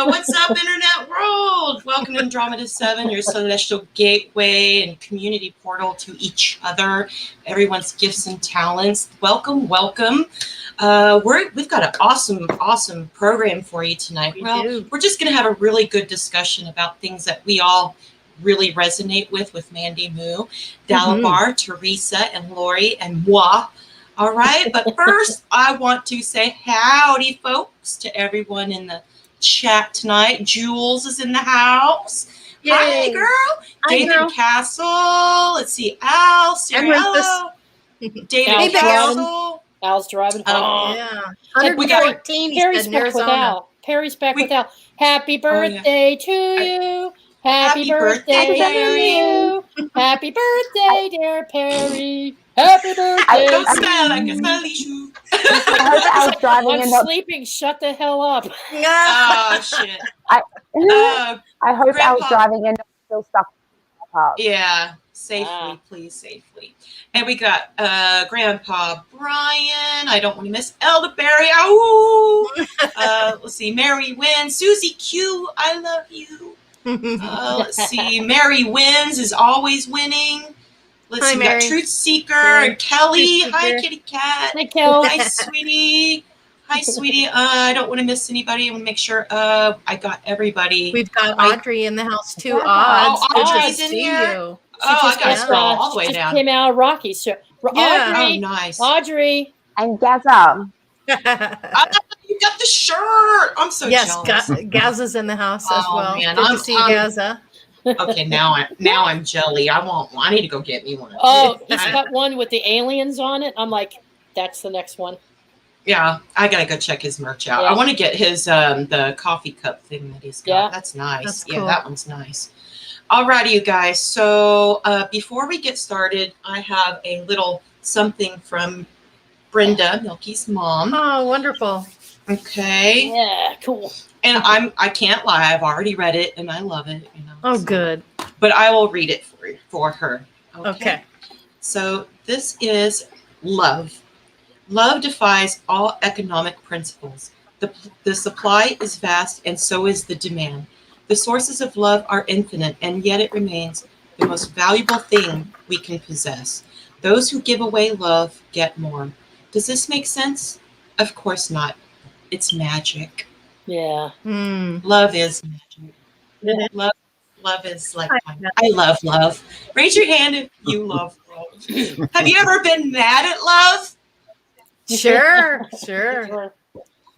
What's up, internet world? Welcome to Andromeda 7, your celestial gateway and community portal to each other, everyone's gifts and talents. Welcome, welcome. We've got an awesome program for you tonight. We're just going to have a really good discussion about things that we all really resonate with Mandi Moo, Dalabar, Teresa, and Lori, and moi. All right, but first I want to say howdy, folks, to everyone in the chat tonight. Jules is in the house. Yay. Hi, girl. David Castle. Let's see, Al, Alciriello. David Castle. Al's driving home. Oh, yeah. 114. Perry's back with Al. Perry's back with Al. Happy birthday to you. Happy birthday to you. Happy birthday, dear Perry. Happy birthday. Don't smell like a smelly shoe. I'm sleeping. Shut the hell up. Oh, shit. I hope I was driving and still stuck in the car. Yeah, safely, please, safely. And we got Grandpa Brian. I don't want to miss Elderberry. Oh, let's see. Mary Wynn. Susie Q. I love you. Let's see. Mary wins, is always winning. Let's see. We got Truth Seeker and Kelly. Hi, Kitty Cat. Hi, Kelly. Hi, sweetie. Hi, sweetie. I don't want to miss anybody. I want to make sure I got everybody. We've got Audrey in the house too. Odds. Audrey's in here. You. I got to scroll all the way down. Came out of Rocky. So, yeah. Audrey, nice. Audrey. And Gaza. You got the shirt. I'm so jealous. Yes, Gaza's in the house as well. Man. Good to see Gaza. Okay, now I'm jelly. I need to go get me one. Oh, he's got one with the aliens on it. I'm like, that's the next one. Yeah, I gotta go check his merch out. Yeah. I want to get his the coffee cup thing that he's got. Yeah. That's nice. That's cool. Yeah, that one's nice. Alrighty, you guys. So before we get started, I have a little something from Brenda, Milky's mom. Oh, wonderful. Okay. Yeah, cool. And I can't lie. I've already read it and I love it. You know. Oh, good. But I will read it for her. Okay. So this is love. Love defies all economic principles. The supply is vast and so is the demand. The sources of love are infinite, and yet it remains the most valuable thing we can possess. Those who give away love get more. Does this make sense? Of course not. It's magic. Yeah. Love is magic. Love is like I love love. Raise your hand if you love love. Have you ever been mad at love? Sure.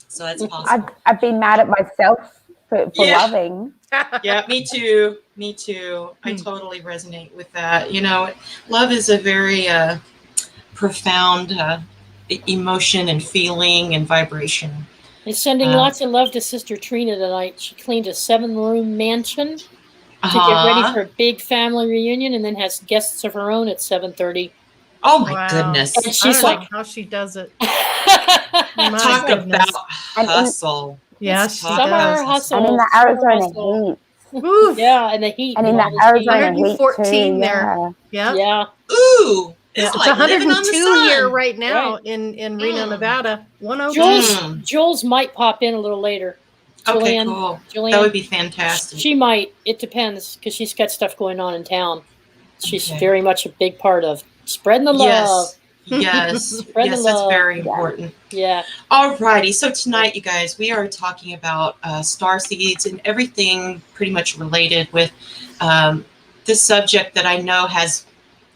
So that's possible. I've been mad at myself for loving. Yeah, me too. I totally resonate with that. You know, love is a very profound emotion and feeling and vibration. And sending lots of love to Sister Trina tonight. She cleaned a 7-room mansion to get ready for a big family reunion, and then has guests of her own at 7:30. Oh my goodness! And she's like, how she does it. Talk about hustle. Yes, summer hustle. And in the Arizona heat. Ooh. Yeah, and the heat. And in the Arizona heat 114 too, there. Yeah. Ooh. It's like 102 here right now in Reno, Nevada. 102. Jules might pop in a little later. Okay, cool. Julianne, that would be fantastic. She might. It depends, because she's got stuff going on in town. She's very much a big part of spreading the love. Yes, yes, that's very important. Yeah. All righty. So tonight, you guys, we are talking about star seeds and everything pretty much related with this subject that I know has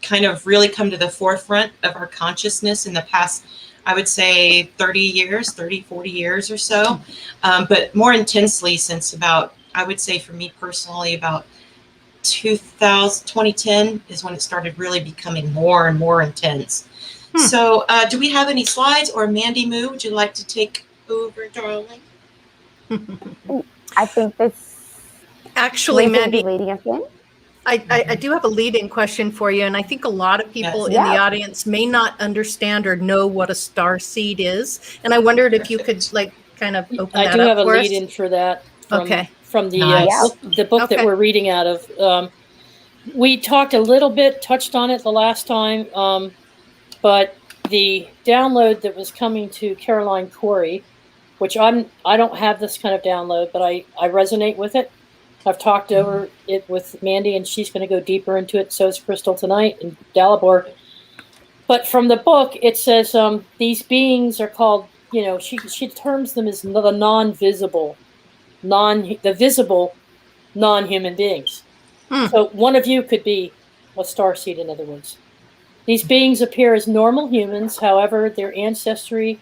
kind of really come to the forefront of our consciousness in the past, I would say 40 years or so, but more intensely since about, I would say for me personally, about 2010 is when it started really becoming more and more intense. So do we have any slides, or Mandy Moo, would you like to take over, darling? I think this actually, Mandy, leading us in. I do have a lead-in question for you, and I think a lot of people in the audience may not understand or know what a star seed is, and I wondered if you could kind of open that up for us. I do have a lead-in for that. From the book that we're reading out of. We talked a little bit, touched on it the last time, but the download that was coming to Caroline Corey, which I don't have this kind of download, but I resonate with it. I've talked over it with Mandy, and she's going to go deeper into it. So is Crystal tonight and Dalibor. But from the book, it says these beings are called, she terms them as the non-visible, the visible non-human beings. So one of you could be a starseed, in other words. These beings appear as normal humans, however, their ancestry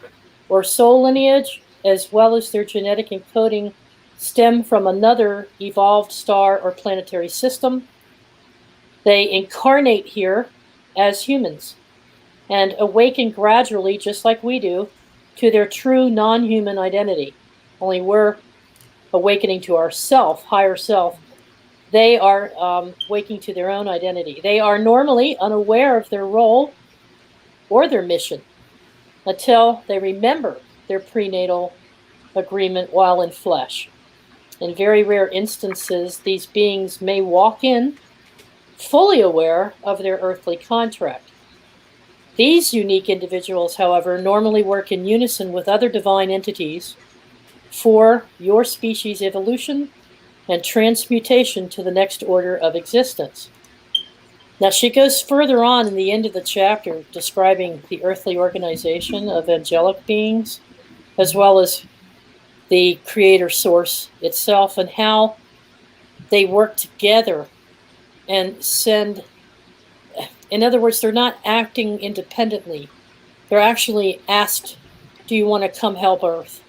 or soul lineage, as well as their genetic encoding, stem from another evolved star or planetary system. They incarnate here as humans and awaken gradually, just like we do, to their true non-human identity. Only we're awakening to our higher self. They are waking to their own identity. They are normally unaware of their role or their mission until they remember their prenatal agreement while in flesh. In very rare instances, these beings may walk in fully aware of their earthly contract. These unique individuals, however, normally work in unison with other divine entities for your species' evolution and transmutation to the next order of existence. Now, she goes further on in the end of the chapter describing the earthly organization of angelic beings, as well as the creator source itself, and how they work together and send, in other words, they're not acting independently. They're actually asked, do you want to come help Earth?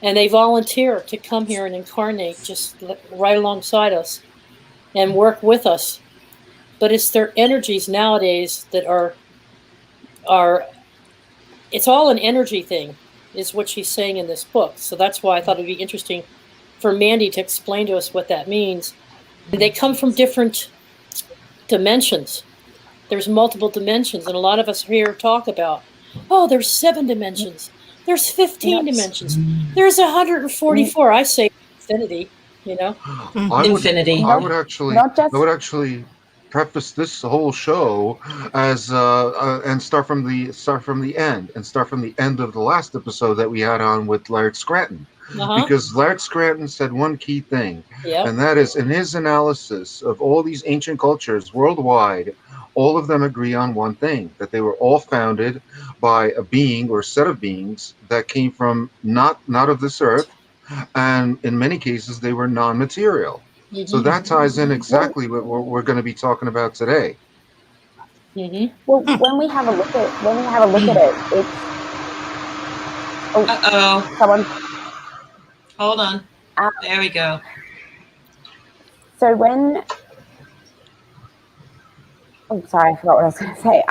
And they volunteer to come here and incarnate just right alongside us and work with us. But it's their energies nowadays that are it's all an energy thing, is what she's saying in this book. So that's why I thought it'd be interesting for Mandy to explain to us what that means. They come from different dimensions. There's multiple dimensions, and a lot of us here talk about, there's 7 dimensions. There's 15 dimensions. There's 144. I say infinity, Infinity. I would actually preface this whole show as and start from the end of the last episode that we had on with Laird Scranton. Because Laird Scranton said one key thing, and that is, in his analysis of all these ancient cultures worldwide, all of them agree on one thing, that they were all founded by a being or set of beings that came from not of this earth, and in many cases they were non-material. So that ties in exactly what we're going to be talking about today. Well, when we have a look at it, it's someone. Hold on. There we go. So when sorry, I forgot what I was going to say.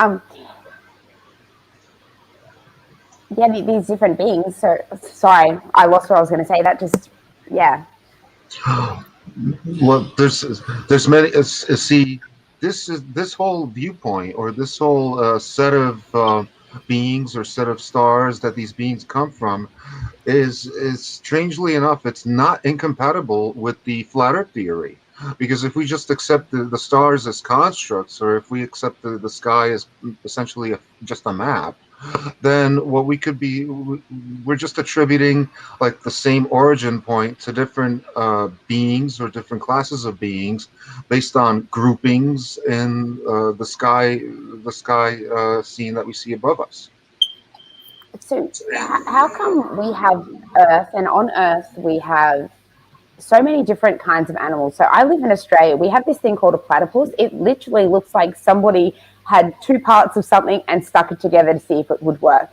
These different beings. So sorry, I lost what I was going to say. That just, Well, there's many. See, this whole viewpoint, or this whole set of beings or set of stars that these beings come from, is strangely enough, it's not incompatible with the flat Earth theory. Because if we just accept the stars as constructs, or if we accept the sky as essentially just a map, then what we could be, we're just attributing like the same origin point to different beings or different classes of beings based on groupings in the sky scene that we see above us. So how come we have Earth, and on Earth we have so many different kinds of animals? So I live in Australia. We have this thing called a platypus. It literally looks like somebody had two parts of something and stuck it together to see if it would work.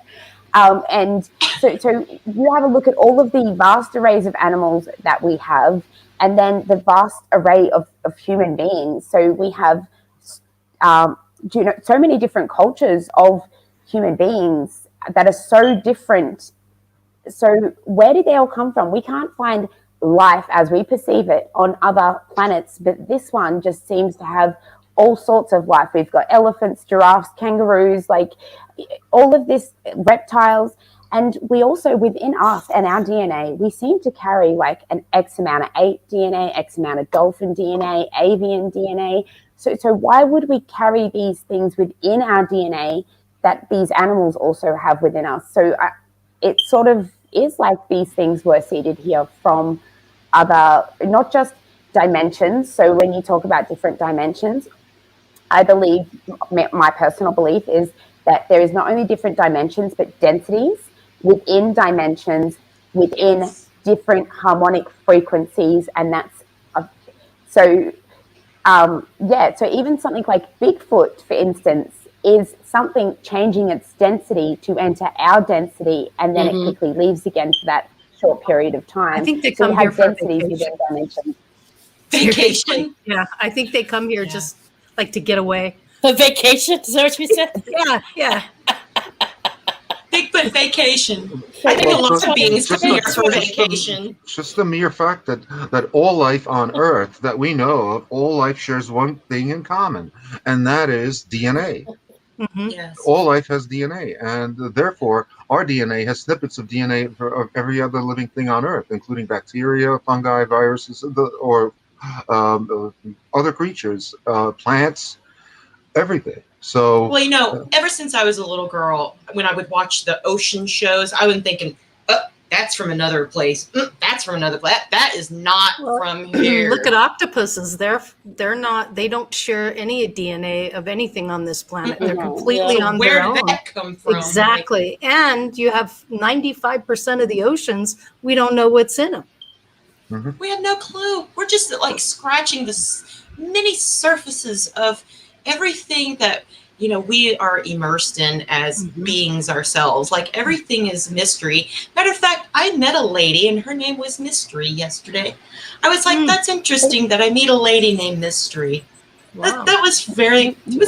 And so you have a look at all of the vast arrays of animals that we have, and then the vast array of human beings. So we have, so many different cultures of human beings that are so different. So where did they all come from? We can't find life as we perceive it on other planets, but this one just seems to have all sorts of life. We've got elephants, giraffes, kangaroos, like all of this, reptiles. And we also, within us and our DNA, we seem to carry like an X amount of ape DNA, X amount of dolphin DNA, avian DNA. So why would we carry these things within our DNA that these animals also have within us? So it sort of is like these things were seeded here from other, not just dimensions. So when you talk about different dimensions, I believe, my personal belief is that there is not only different dimensions, but densities within dimensions, within different harmonic frequencies. And that's, so even something like Bigfoot, for instance, is something changing its density to enter our density, and then it quickly leaves again for that short period of time. I think they come here for vacation. Within dimensions. Vacation? Yeah, I think they come here just like to get away. A vacation? Is that what you said? Yeah. Bigfoot vacation. I think a lot of beings come here for vacation. Just the mere fact that all life on Earth that we know of, all life shares one thing in common, and that is DNA. Mm-hmm. Yes. All life has DNA, and therefore our DNA has snippets of DNA of every other living thing on Earth, including bacteria, fungi, viruses, or other creatures, plants, everything. So, well, ever since I was a little girl, when I would watch the ocean shows, I was thinking, oh, that's from another place. That's from another place. That is not from here. Look at octopuses. They're not. They don't share any DNA of anything on this planet. They're completely on their own. Where did that come from? Exactly. And you have 95% of the oceans. We don't know what's in them. Mm-hmm. We have no clue. We're just like scratching the many surfaces of everything that we are immersed in as beings ourselves. Like everything is mystery. Matter of fact, I met a lady and her name was Mystery yesterday. I was like, that's interesting that I meet a lady named Mystery. Wow. That was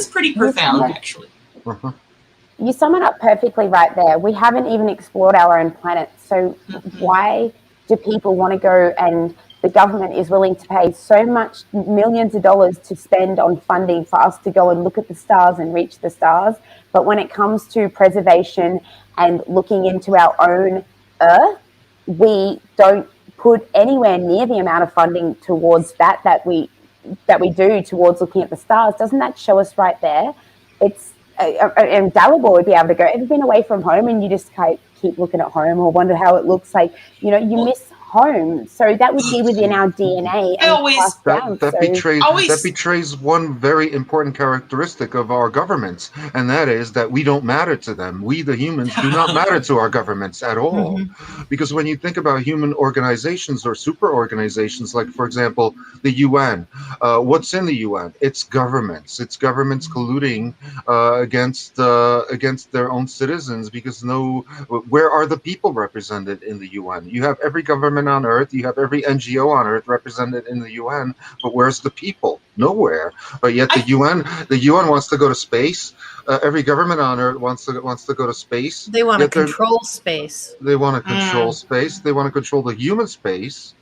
pretty profound, actually. Uh-huh. You sum it up perfectly right there. We haven't even explored our own planet. So why do people want to go, and the government is willing to pay so much millions of dollars to spend on funding for us to go and look at the stars and reach the stars? But when it comes to preservation and looking into our own Earth, we don't put anywhere near the amount of funding towards that we do towards looking at the stars. Doesn't that show us right there? It's and Dalibor would be able to go, ever been away from home and you just keep looking at home or wonder how it looks like, you miss home. So that would be within our DNA. That betrays one very important characteristic of our governments, and that is that we don't matter to them. We, the humans, do not matter to our governments at all. Because when you think about human organizations or super organizations, like, for example, the UN, what's in the UN? It's governments. It's governments colluding against their own citizens, because where are the people represented in the UN? You have every government on Earth, you have every NGO on Earth represented in the UN, but where's the people? Nowhere. But yet the UN wants to go to space. Every government on Earth wants to go to space. They want to control space. They want to control space. They want to control the human space.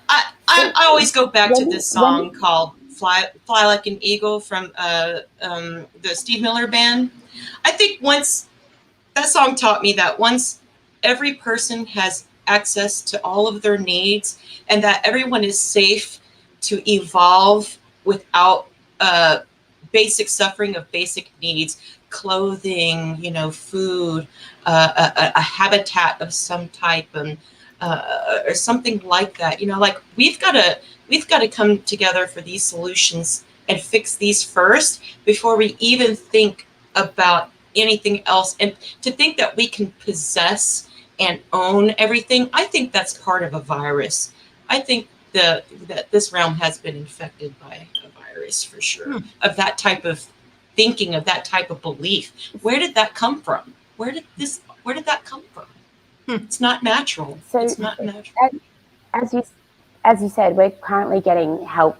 I always go back to this song called "Fly Like an Eagle" from the Steve Miller Band. I think that song taught me that once every person has access to all of their needs, and that everyone is safe to evolve without basic suffering of basic needs, clothing, food, a habitat of some type, and or something like that. Like we've got to come together for these solutions and fix these first before we even think about anything else. And to think that we can possess and own everything, I think that's part of a virus. I think that this realm has been infected by a virus for sure, of that type of thinking, of that type of belief. Where did that come from? Where did that come from? It's not natural. So it's not natural. As you said, we're currently getting help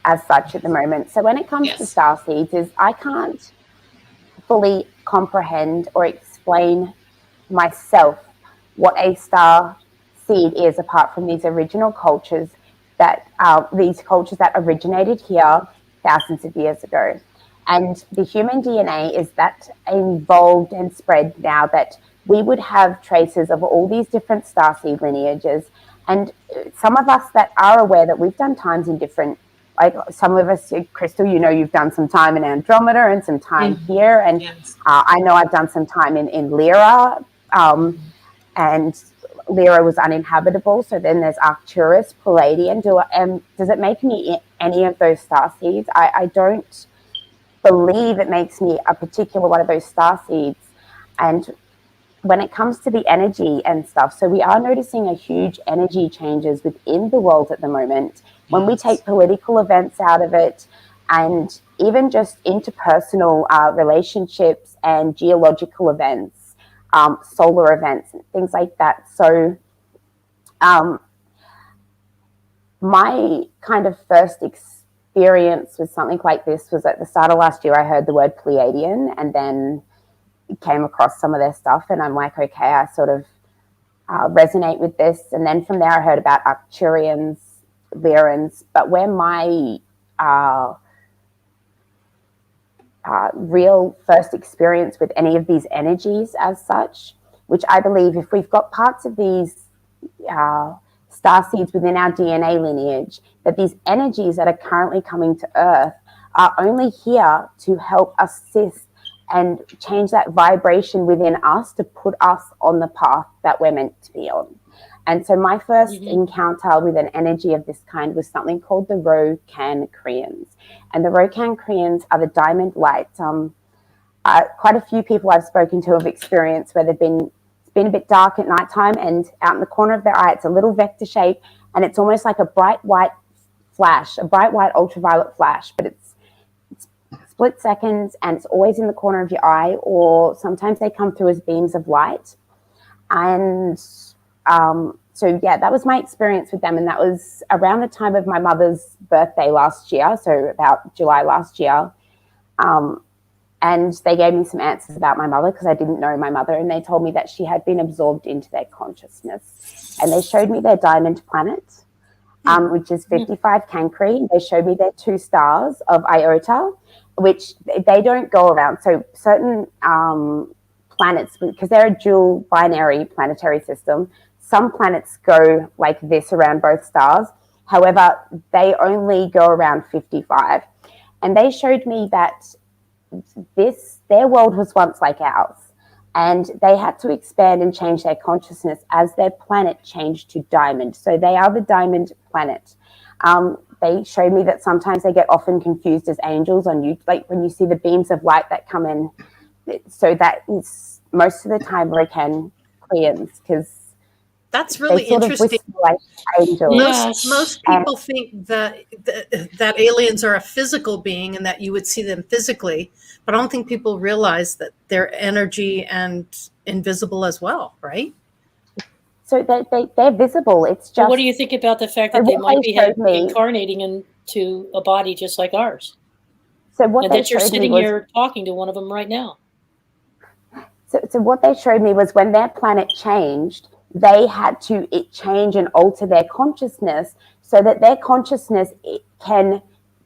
as such at the moment. So when it comes to star seeds, I can't fully comprehend or explain myself what a star seed is, apart from these original cultures that originated here thousands of years ago. And the human DNA is that evolved and spread now that we would have traces of all these different starseed lineages. And some of us that are aware that we've done times in different, like some of us, Crystal, you've done some time in Andromeda and some time here. And I know I've done some time in Lyra, and Lyra was uninhabitable. So then there's Arcturus, Palladian. Does it make me any of those star seeds? I don't believe it makes me a particular one of those star seeds. And when it comes to the energy and stuff, so we are noticing a huge energy changes within the world at the moment. When we take political events out of it, and even just interpersonal relationships and geological events, solar events, and things like that. So my kind of first experience with something like this was at the start of last year. I heard the word Pleiadian, and then came across some of their stuff, and I'm like, okay, I sort of resonate with this. And then from there I heard about Arcturians, Lyrans, but where my real first experience with any of these energies as such, which I believe if we've got parts of these star seeds within our DNA lineage, that these energies that are currently coming to Earth are only here to help assist and change that vibration within us to put us on the path that we're meant to be on. And so my first encounter with an energy of this kind was something called the Rocancreans. And the Rocancreans are the diamond lights. Quite a few people I've spoken to have experienced where it's been a bit dark at nighttime, and out in the corner of their eye, it's a little vector shape, and it's almost like a bright white flash, a bright white ultraviolet flash, but it's split seconds, and it's always in the corner of your eye, or sometimes they come through as beams of light. And so yeah, that was my experience with them, and that was around the time of my mother's birthday last year, so about July last year. And they gave me some answers about my mother, because I didn't know my mother, and they told me that she had been absorbed into their consciousness. And they showed me their diamond planet, which is 55 Cancri. They showed me their 2 stars of Iota, which they don't go around. So certain planets, because they're a dual binary planetary system, some planets go like this around both stars. However, they only go around 55. And they showed me that their world was once like ours, and they had to expand and change their consciousness as their planet changed to diamond. So they are the diamond planet. They showed me that sometimes they get often confused as angels on you, like when you see the beams of light that come in. So that is most of the time Rocancreans, because that's really interesting. Like angels. Most people think that aliens are a physical being and that you would see them physically, but I don't think people realize that they're energy and invisible as well, right? So they're visible. It's just. Well, what do you think about the fact that they might be incarnating into a body just like ours? So what and that you're sitting here talking to one of them right now. So what they showed me was when their planet changed, they had to change and alter their consciousness so that their consciousness can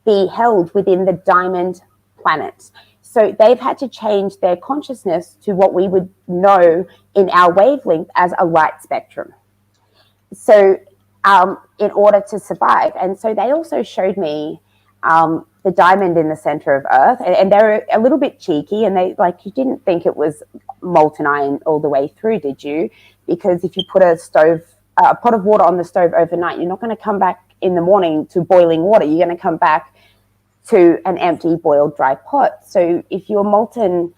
be held within the diamond planet. So they've had to change their consciousness to what we would know in our wavelength as a light spectrum. So in order to survive. And so they also showed me the diamond in the center of Earth. And they're a little bit cheeky, and they like, you didn't think it was molten iron all the way through, did you? Because if you put a pot of water on the stove overnight, you're not going to come back in the morning to boiling water. You're going to come back to an empty, boiled, dry pot. So if you're molten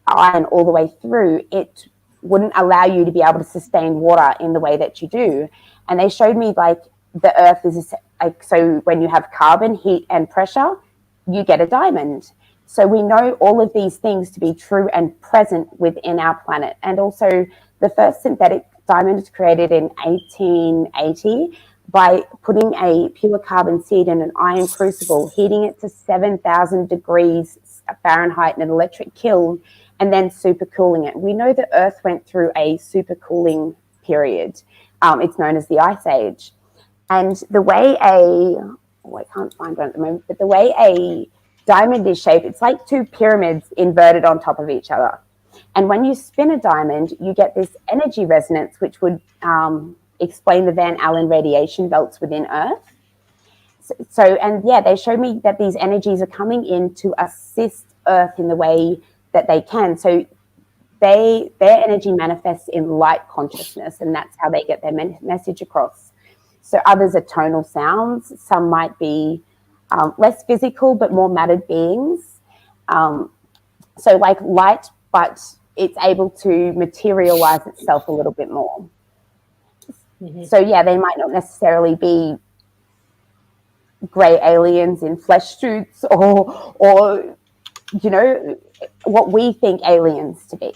iron all the way through, it wouldn't allow you to be able to sustain water in the way that you do. And they showed me like the Earth is like, so when you have carbon, heat, and pressure, you get a diamond. So we know all of these things to be true and present within our planet. And also the first synthetic diamond was created in 1880 by putting a pure carbon seed in an iron crucible, heating it to 7,000 degrees Fahrenheit in an electric kiln, and then supercooling it. We know the Earth went through a supercooling period. It's known as the Ice Age. And the way I can't find one at the moment, but the way a diamond is shaped, it's like two pyramids inverted on top of each other. And when you spin a diamond, you get this energy resonance, which would explain the Van Allen radiation belts within Earth. They showed me that these energies are coming in to assist Earth in the way that they can. So their energy manifests in light consciousness, and that's how they get their message across. So others are tonal sounds. Some might be less physical, but more mattered beings. So like light, but it's able to materialize itself a little bit more. Mm-hmm. So yeah, they might not necessarily be grey aliens in flesh suits or what we think aliens to be.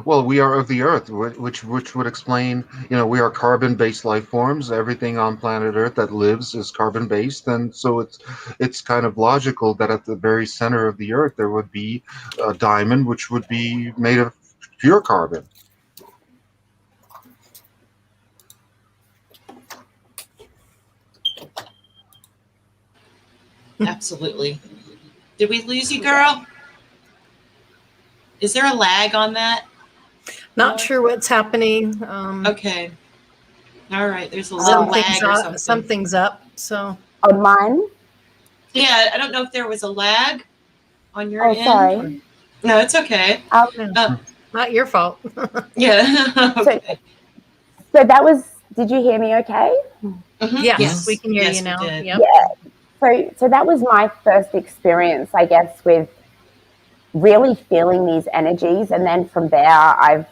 Well, we are of the Earth, which would explain, we are carbon-based life forms. Everything on planet Earth that lives is carbon-based, and so it's kind of logical that at the very center of the Earth there would be a diamond, which would be made of pure carbon. Absolutely. Did we lose you, girl? Is there a lag on that? Not sure what's happening. Okay. All right. There's a little lag or something. Something's up. So on mine? Yeah, I don't know if there was a lag on your end. Oh, sorry. No, it's okay. Not your fault. Yeah. Okay. So that was. Did you hear me? Okay. Mm-hmm. Yes, we can hear you now. Yep. Yeah. So that was my first experience, I guess, with really feeling these energies, and then from there, I've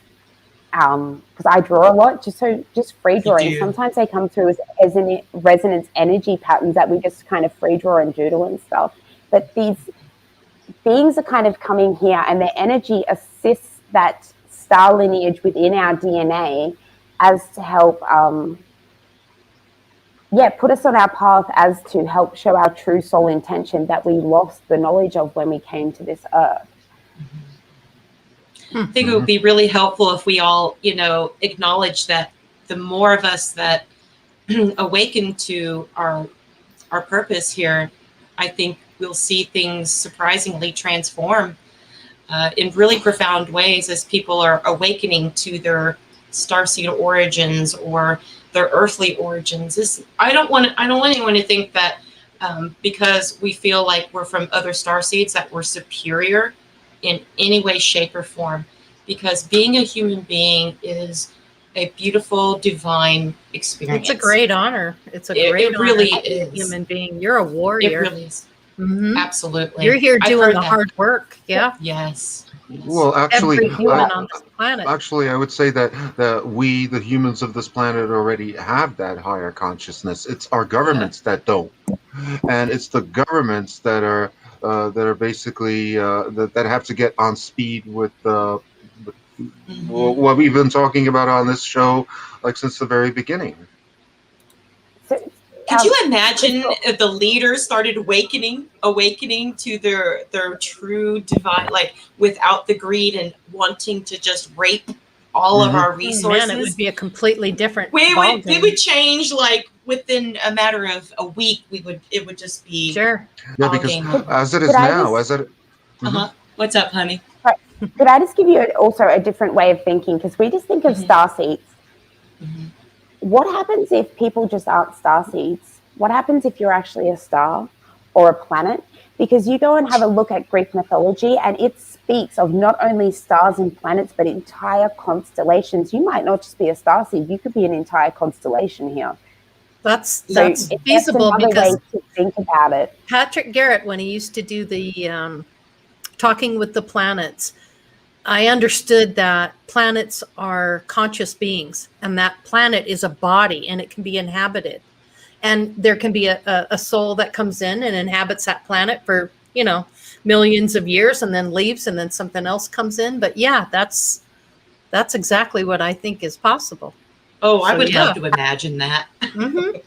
because I draw a lot, just free drawing. Sometimes they come through as in resonance energy patterns that we just kind of free draw and doodle and stuff. But these beings are kind of coming here, and their energy assists that star lineage within our DNA as to help. Put us on our path as to help show our true soul intention that we lost the knowledge of when we came to this earth. I think it would be really helpful if we all, acknowledge that the more of us that awaken to our purpose here, I think we'll see things surprisingly transform in really profound ways as people are awakening to their starseed origins or their earthly origins. I don't want anyone to think that because we feel like we're from other starseeds that we're superior in any way, shape, or form. Because being a human being is a beautiful, divine experience. It's a great honor. It's a great honor really to be a human being. You're a warrior. It really is. Mm-hmm. Absolutely. You're here doing the hard work. Yeah. Yes. Well, actually, every human on this planet. Actually, I would say that we, the humans of this planet, already have that higher consciousness. It's our governments that don't, and it's the governments that are basically that have to get on speed with what we've been talking about on this show, like since the very beginning. Could you imagine if the leaders started awakening to their true divine, like without the greed and wanting to just rape all of our resources? Man, it would be a completely different. We would change like within a matter of a week. It would just be sure. Yeah, because as it is now, What's up, honey? Could I just give you also a different way of thinking? Because we just think of starseeds. What happens if people just aren't starseeds? What happens if you're actually a star or a planet? Because you go and have a look at Greek mythology, and it speaks of not only stars and planets, but entire constellations. You might not just be a starseed; you could be an entire constellation here. That's feasible because way to think about it. Patrick Garrett, when he used to do the talking with the planets, I understood that planets are conscious beings, and that planet is a body, and it can be inhabited. And there can be a soul that comes in and inhabits that planet for millions of years and then leaves and then something else comes in. But yeah, that's exactly what I think is possible. Oh, I would love to imagine that. Mm-hmm.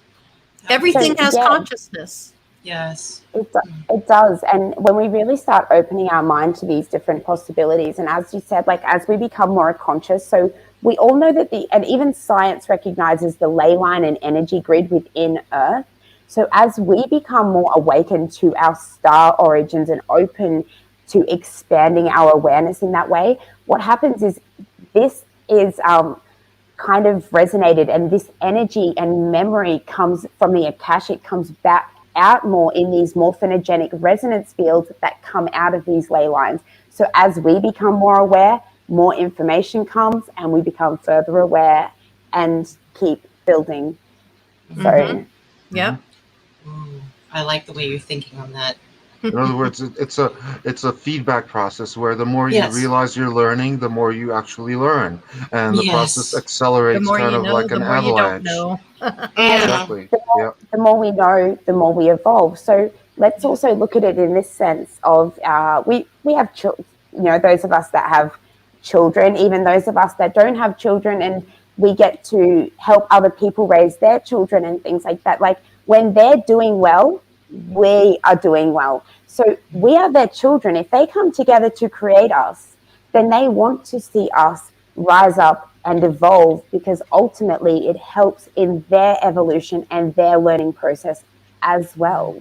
Everything has consciousness. Yes. It does. And when we really start opening our mind to these different possibilities, and as you said, like as we become more conscious, so we all know that and even science recognizes the ley line and energy grid within Earth. So as we become more awakened to our star origins and open to expanding our awareness in that way, what happens is this is kind of resonated, and this energy and memory comes from the Akashic, comes back out more in these morphogenetic resonance fields that come out of these ley lines. So as we become more aware, more information comes and we become further aware and keep building. So yeah. I like the way you're thinking on that. In other words, it's a feedback process where the more you realize you're learning, the more you actually learn, and the process accelerates, kind of like an avalanche. Exactly. The more we know, the more we evolve. So let's also look at it in this sense of we have those of us that have children, even those of us that don't have children, and we get to help other people raise their children and things like that. Like when they're doing well, we are doing well. So we are their children. If they come together to create us, then they want to see us rise up and evolve, because ultimately it helps in their evolution and their learning process as well.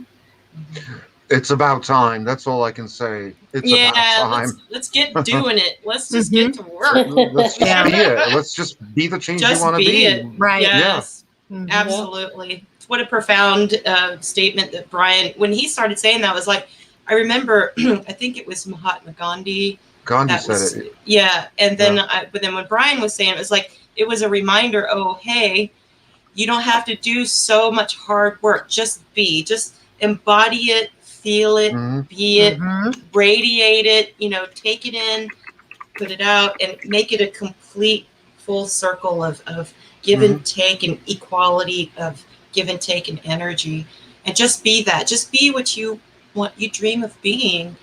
It's about time. That's all I can say. It's about time. Let's get doing it. Let's just get to work. Let's just be it. Let's just be the change you want to be. It. Right. Yes. Yeah. Absolutely. What a profound statement that Brian, when he started saying that, was like, I remember, I think it was Mahatma Gandhi. Gandhi said it. Yeah. And then, but then when Brian was saying it, was like, it was a reminder, oh, hey, you don't have to do so much hard work. Just embody it, feel it, be it, radiate it, take it in, put it out, and make it a complete full circle of give and take and equality of give and take and energy, and just be that. Just be what you dream of being,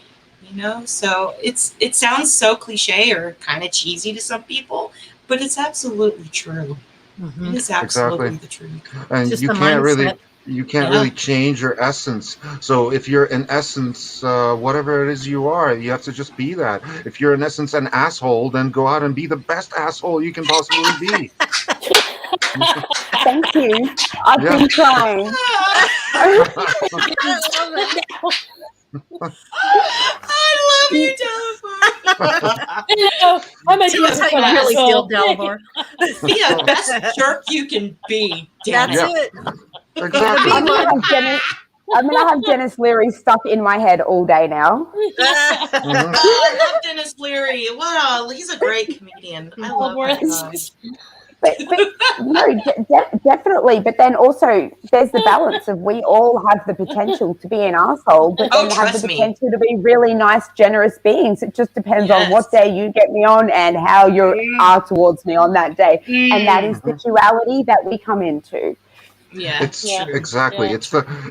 So it sounds so cliche or kind of cheesy to some people, but it's absolutely true. It is absolutely the truth. And just you can't really change your essence. So if you're in essence, whatever it is you are, you have to just be that. If you're in essence an asshole, then go out and be the best asshole you can possibly be. Thank you. I've been trying. I love you, Delvar. I'm a That's how you really feel, Delvar. Be the best jerk you can be. That's it. Exactly. I'm gonna have Dennis Leary stuck in my head all day now. I love Dennis Leary. Wow, he's a great comedian. I love that. But no, definitely. But then also, there's the balance of we all have the potential to be an asshole, but then have the potential to be really nice, generous beings. It just depends on what day you get me on and how you are towards me on that day. And that is the duality that we come into. Yeah, exactly. Yeah.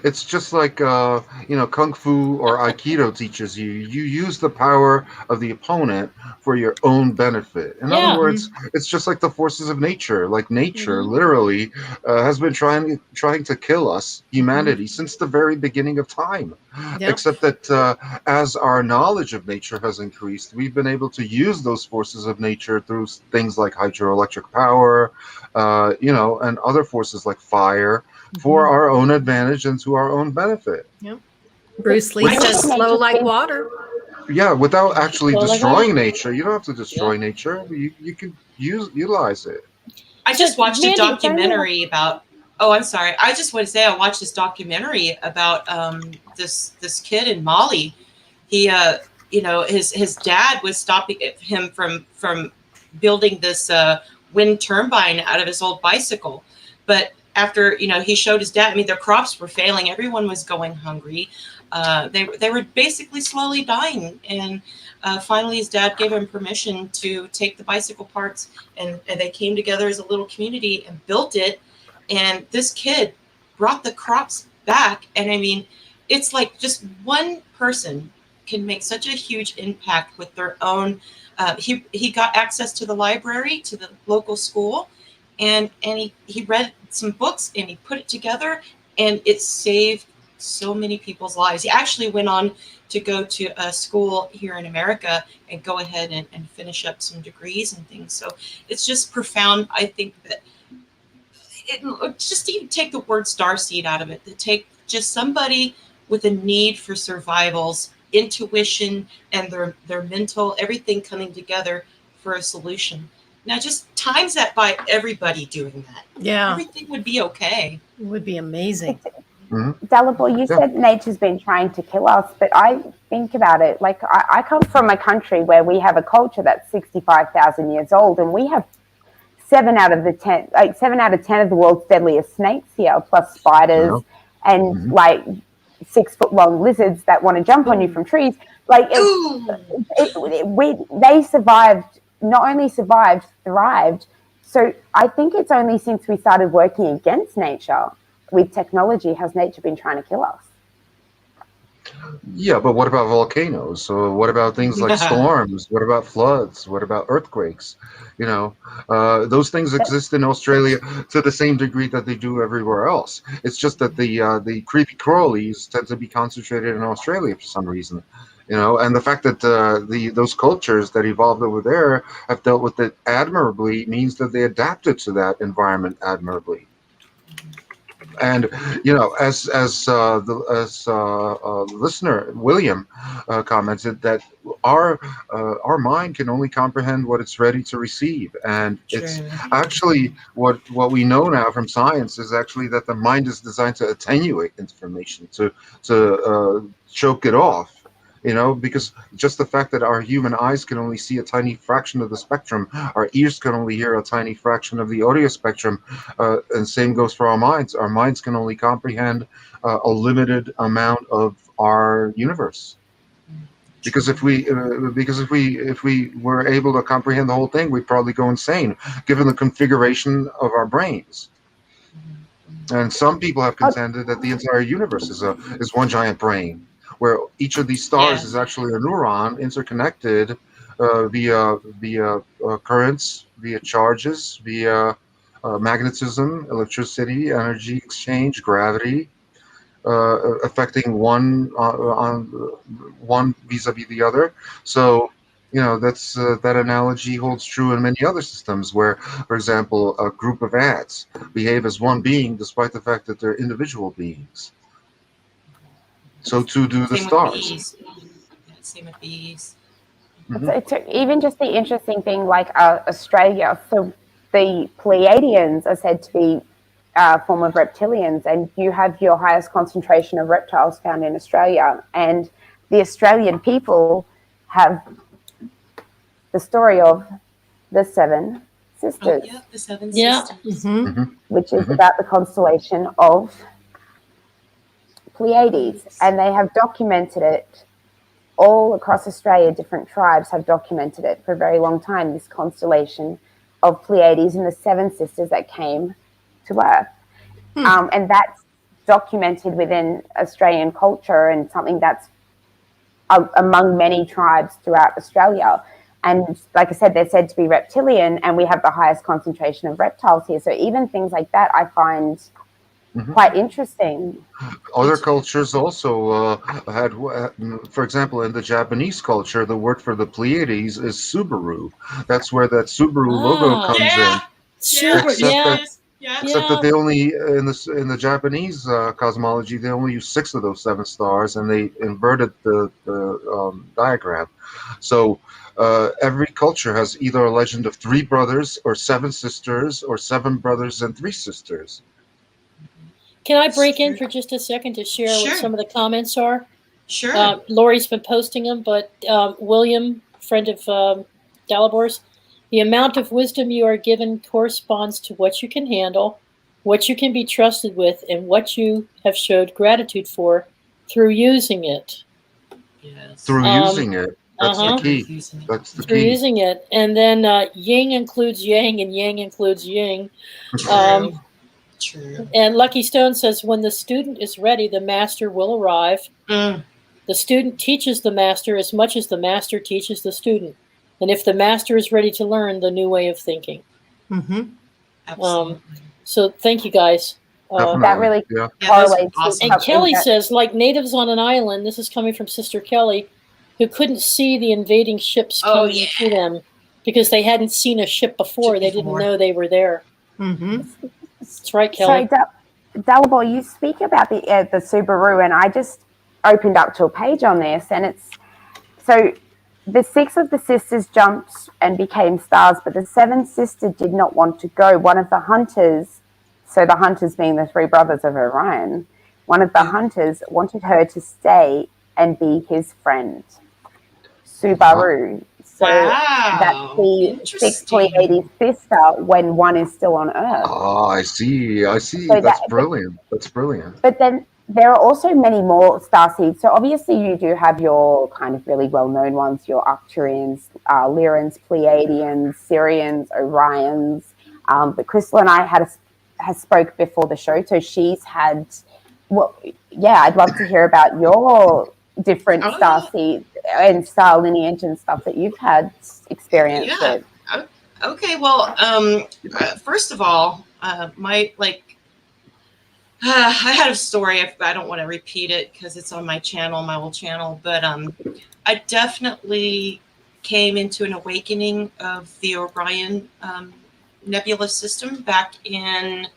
It's just like kung fu or aikido teaches you. You use the power of the opponent for your own benefit. In other words, it's just like the forces of nature. Like nature, literally, has been trying to kill us, humanity, since the very beginning of time. Yep. Except that as our knowledge of nature has increased, we've been able to use those forces of nature through things like hydroelectric power, and other forces like fire for our own advantage and to our own benefit. Yep. Bruce Lee says flow like water. Yeah, without actually destroying nature. You don't have to destroy nature. You can utilize it. I just watched a documentary about. Oh, I'm sorry. I just want to say I watched this documentary about this kid in Mali. He, his dad was stopping him from building this wind turbine out of his old bicycle, but after he showed his dad, their crops were failing. Everyone was going hungry. They were basically slowly dying, and finally his dad gave him permission to take the bicycle parts, and they came together as a little community and built it. And this kid brought the crops back, and it's like just one person can make such a huge impact with their own. He got access to the library, to the local school, and he read some books and he put it together, and it saved so many people's lives. He actually went on to go to a school here in America and go ahead and finish up some degrees and things. So it's just profound. I think that just even take the word starseed out of it, to take just somebody with a need for survival's intuition and their mental, everything coming together for a solution. Now just times that by everybody doing that. Yeah. Everything would be okay. It would be amazing. Dalibor, you said nature's been trying to kill us, but I think about it, like I come from a country where we have a culture that's 65,000 years old, and we have 7 out of 10 of the world's deadliest snakes here, plus spiders and like 6-foot long lizards that want to jump on you from trees. Like they survived, not only survived, thrived. So I think it's only since we started working against nature with technology has nature been trying to kill us. Yeah, but what about volcanoes? So what about things like storms? What about floods? What about earthquakes? You know, those things exist in Australia to the same degree that they do everywhere else. It's just that the creepy crawlies tend to be concentrated in Australia for some reason. You know, and the fact that those cultures that evolved over there have dealt with it admirably means that they adapted to that environment admirably. And you know, as the listener William commented, that our mind can only comprehend what it's ready to receive, and it's actually what we know now from science is actually that the mind is designed to attenuate information, to choke it off. You know, because just the fact that our human eyes can only see a tiny fraction of the spectrum, our ears can only hear a tiny fraction of the audio spectrum, and same goes for our minds. Our minds can only comprehend a limited amount of our universe. Because if we were able to comprehend the whole thing, we'd probably go insane, given the configuration of our brains. And some people have contended that the entire universe is one giant brain, where each of these stars is actually a neuron interconnected via currents, via charges, via magnetism, electricity, energy exchange, gravity, affecting one vis-a-vis the other. So, you know, that's that analogy holds true in many other systems where, for example, a group of ants behave as one being despite the fact that they're individual beings. So too do the stars. Same with bees. It's even just the interesting thing, like Australia. So the Pleiadians are said to be a form of reptilians, and you have your highest concentration of reptiles found in Australia. And the Australian people have the story of the 7 sisters. Oh, yeah, the 7 sisters. Which is about the constellation of Pleiades, and they have documented it all across Australia. Different tribes have documented it for a very long time, this constellation of Pleiades and the 7 sisters that came to Earth. And that's documented within Australian culture and something that's among many tribes throughout Australia. And like I said, they're said to be reptilian, and we have the highest concentration of reptiles here. So even things like that I find quite interesting. Other cultures also had, for example, in the Japanese culture, the word for the Pleiades is Subaru. That's where that Subaru logo comes in. Except that they only in the Japanese cosmology, they only use 6 of those 7 stars, and they inverted the diagram. So every culture has either a legend of 3 brothers or 7 sisters, or 7 brothers and 3 sisters. Can I break in for just a second to share what some of the comments are? Sure. Lori's been posting them, but William, friend of Dalibor's, the amount of wisdom you are given corresponds to what you can handle, what you can be trusted with, and what you have showed gratitude for through using it. Yes. Through using it. That's the key. That's the through key. using it. And then yin includes yang, and yang includes yin. True. And Lucky Stone says, when the student is ready, the master will arrive. Mm. The student teaches the master as much as the master teaches the student. And if the master is ready to learn the new way of thinking. Absolutely. So thank you, guys. That really correlates. Awesome. And Kelly says, like natives on an island, this is coming from Sister Kelly, who couldn't see the invading ships coming to them because they hadn't seen a ship before. They didn't know they were there. That's right, Kelly. So, Dalibor, you speak about the Subaru, and I just opened up to a page on this, and it's so the 6 of the sisters jumped and became stars, but the 7th sister did not want to go. One of the hunters, so the hunters being the 3 brothers of Orion, one of the hunters wanted her to stay and be his friend, Subaru. So that's the 6th Pleiades sister when one is still on Earth. Oh, I see. So that's brilliant. That's brilliant. But then there are also many more starseeds. So obviously you do have your kind of really well-known ones, your Arcturians, Lyrans, Pleiadians, Sirians, Orions. But Crystal and I has spoke before the show, so she's had. Well, yeah, I'd love to hear about your different starseeds and star lineage and stuff that you've had experience with. Okay, well, first of all, I had a story. I don't want to repeat it because it's on my channel, my old channel, but I definitely came into an awakening of the Orion nebula system back in,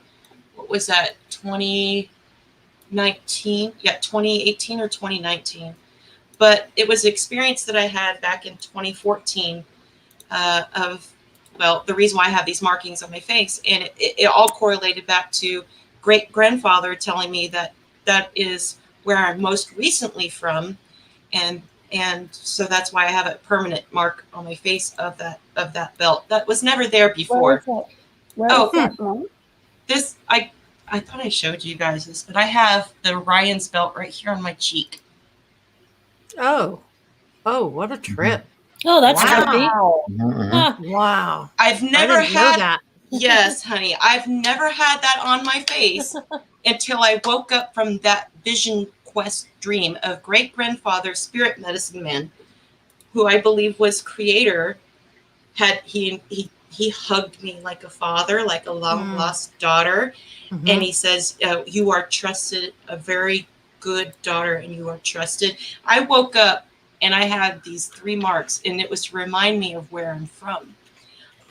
what was that, 2019? Yeah, 2018 or 2019. But it was an experience that I had back in 2014 the reason why I have these markings on my face. And it all correlated back to great-grandfather telling me that that is where I'm most recently from. And so that's why I have a permanent mark on my face of that belt. That was never there before. Where is that? This, I thought I showed you guys this, but I have the Orion's belt right here on my cheek. Oh, what a trip. Oh, that's wow. Wow. I've never had that. Yes, honey. I've never had that on my face until I woke up from that vision quest dream of great-grandfather, spirit medicine man, who I believe was creator. He hugged me like a father, like a long-lost daughter. And he says, you are trusted, a very good daughter, and you are trusted. I woke up and I had these 3 marks, and it was to remind me of where I'm from.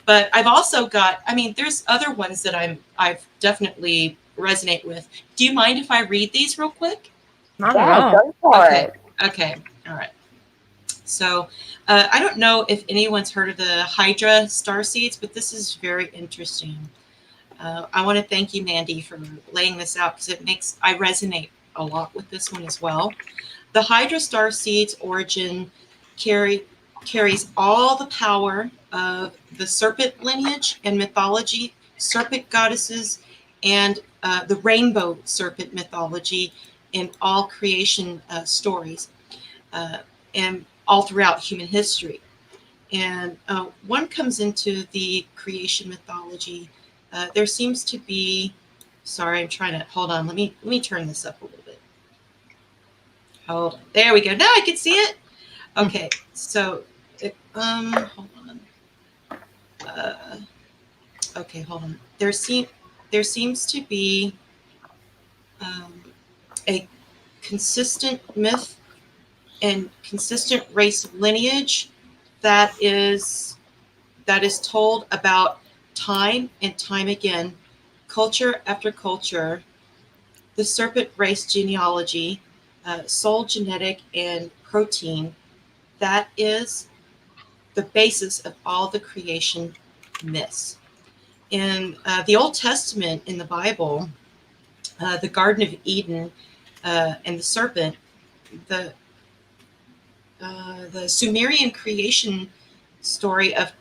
But I've also got, there's other ones that I've definitely resonate with. Do you mind if I read these real quick? Not at all. Go for it. Okay. All right. So I don't know if anyone's heard of the Hydra starseeds, but this is very interesting. I want to thank you, Mandi, for laying this out because I resonate a lot with this one as well. The Hydra starseed's origin carries all the power of the serpent lineage and mythology, serpent goddesses, and the rainbow serpent mythology in all creation stories and all throughout human history. And one comes into the creation mythology. There seems to be, sorry, I'm trying to, hold on, let me turn this up a little bit. Hold on. There we go. Now I can see it. Okay, so hold on. Okay, hold on. There seems to be a consistent myth and consistent race lineage that is told about time and time again, culture after culture, the serpent race genealogy, soul genetic and protein, that is the basis of all the creation myths. In the Old Testament, in the Bible, the Garden of Eden and the serpent, the Sumerian creation story of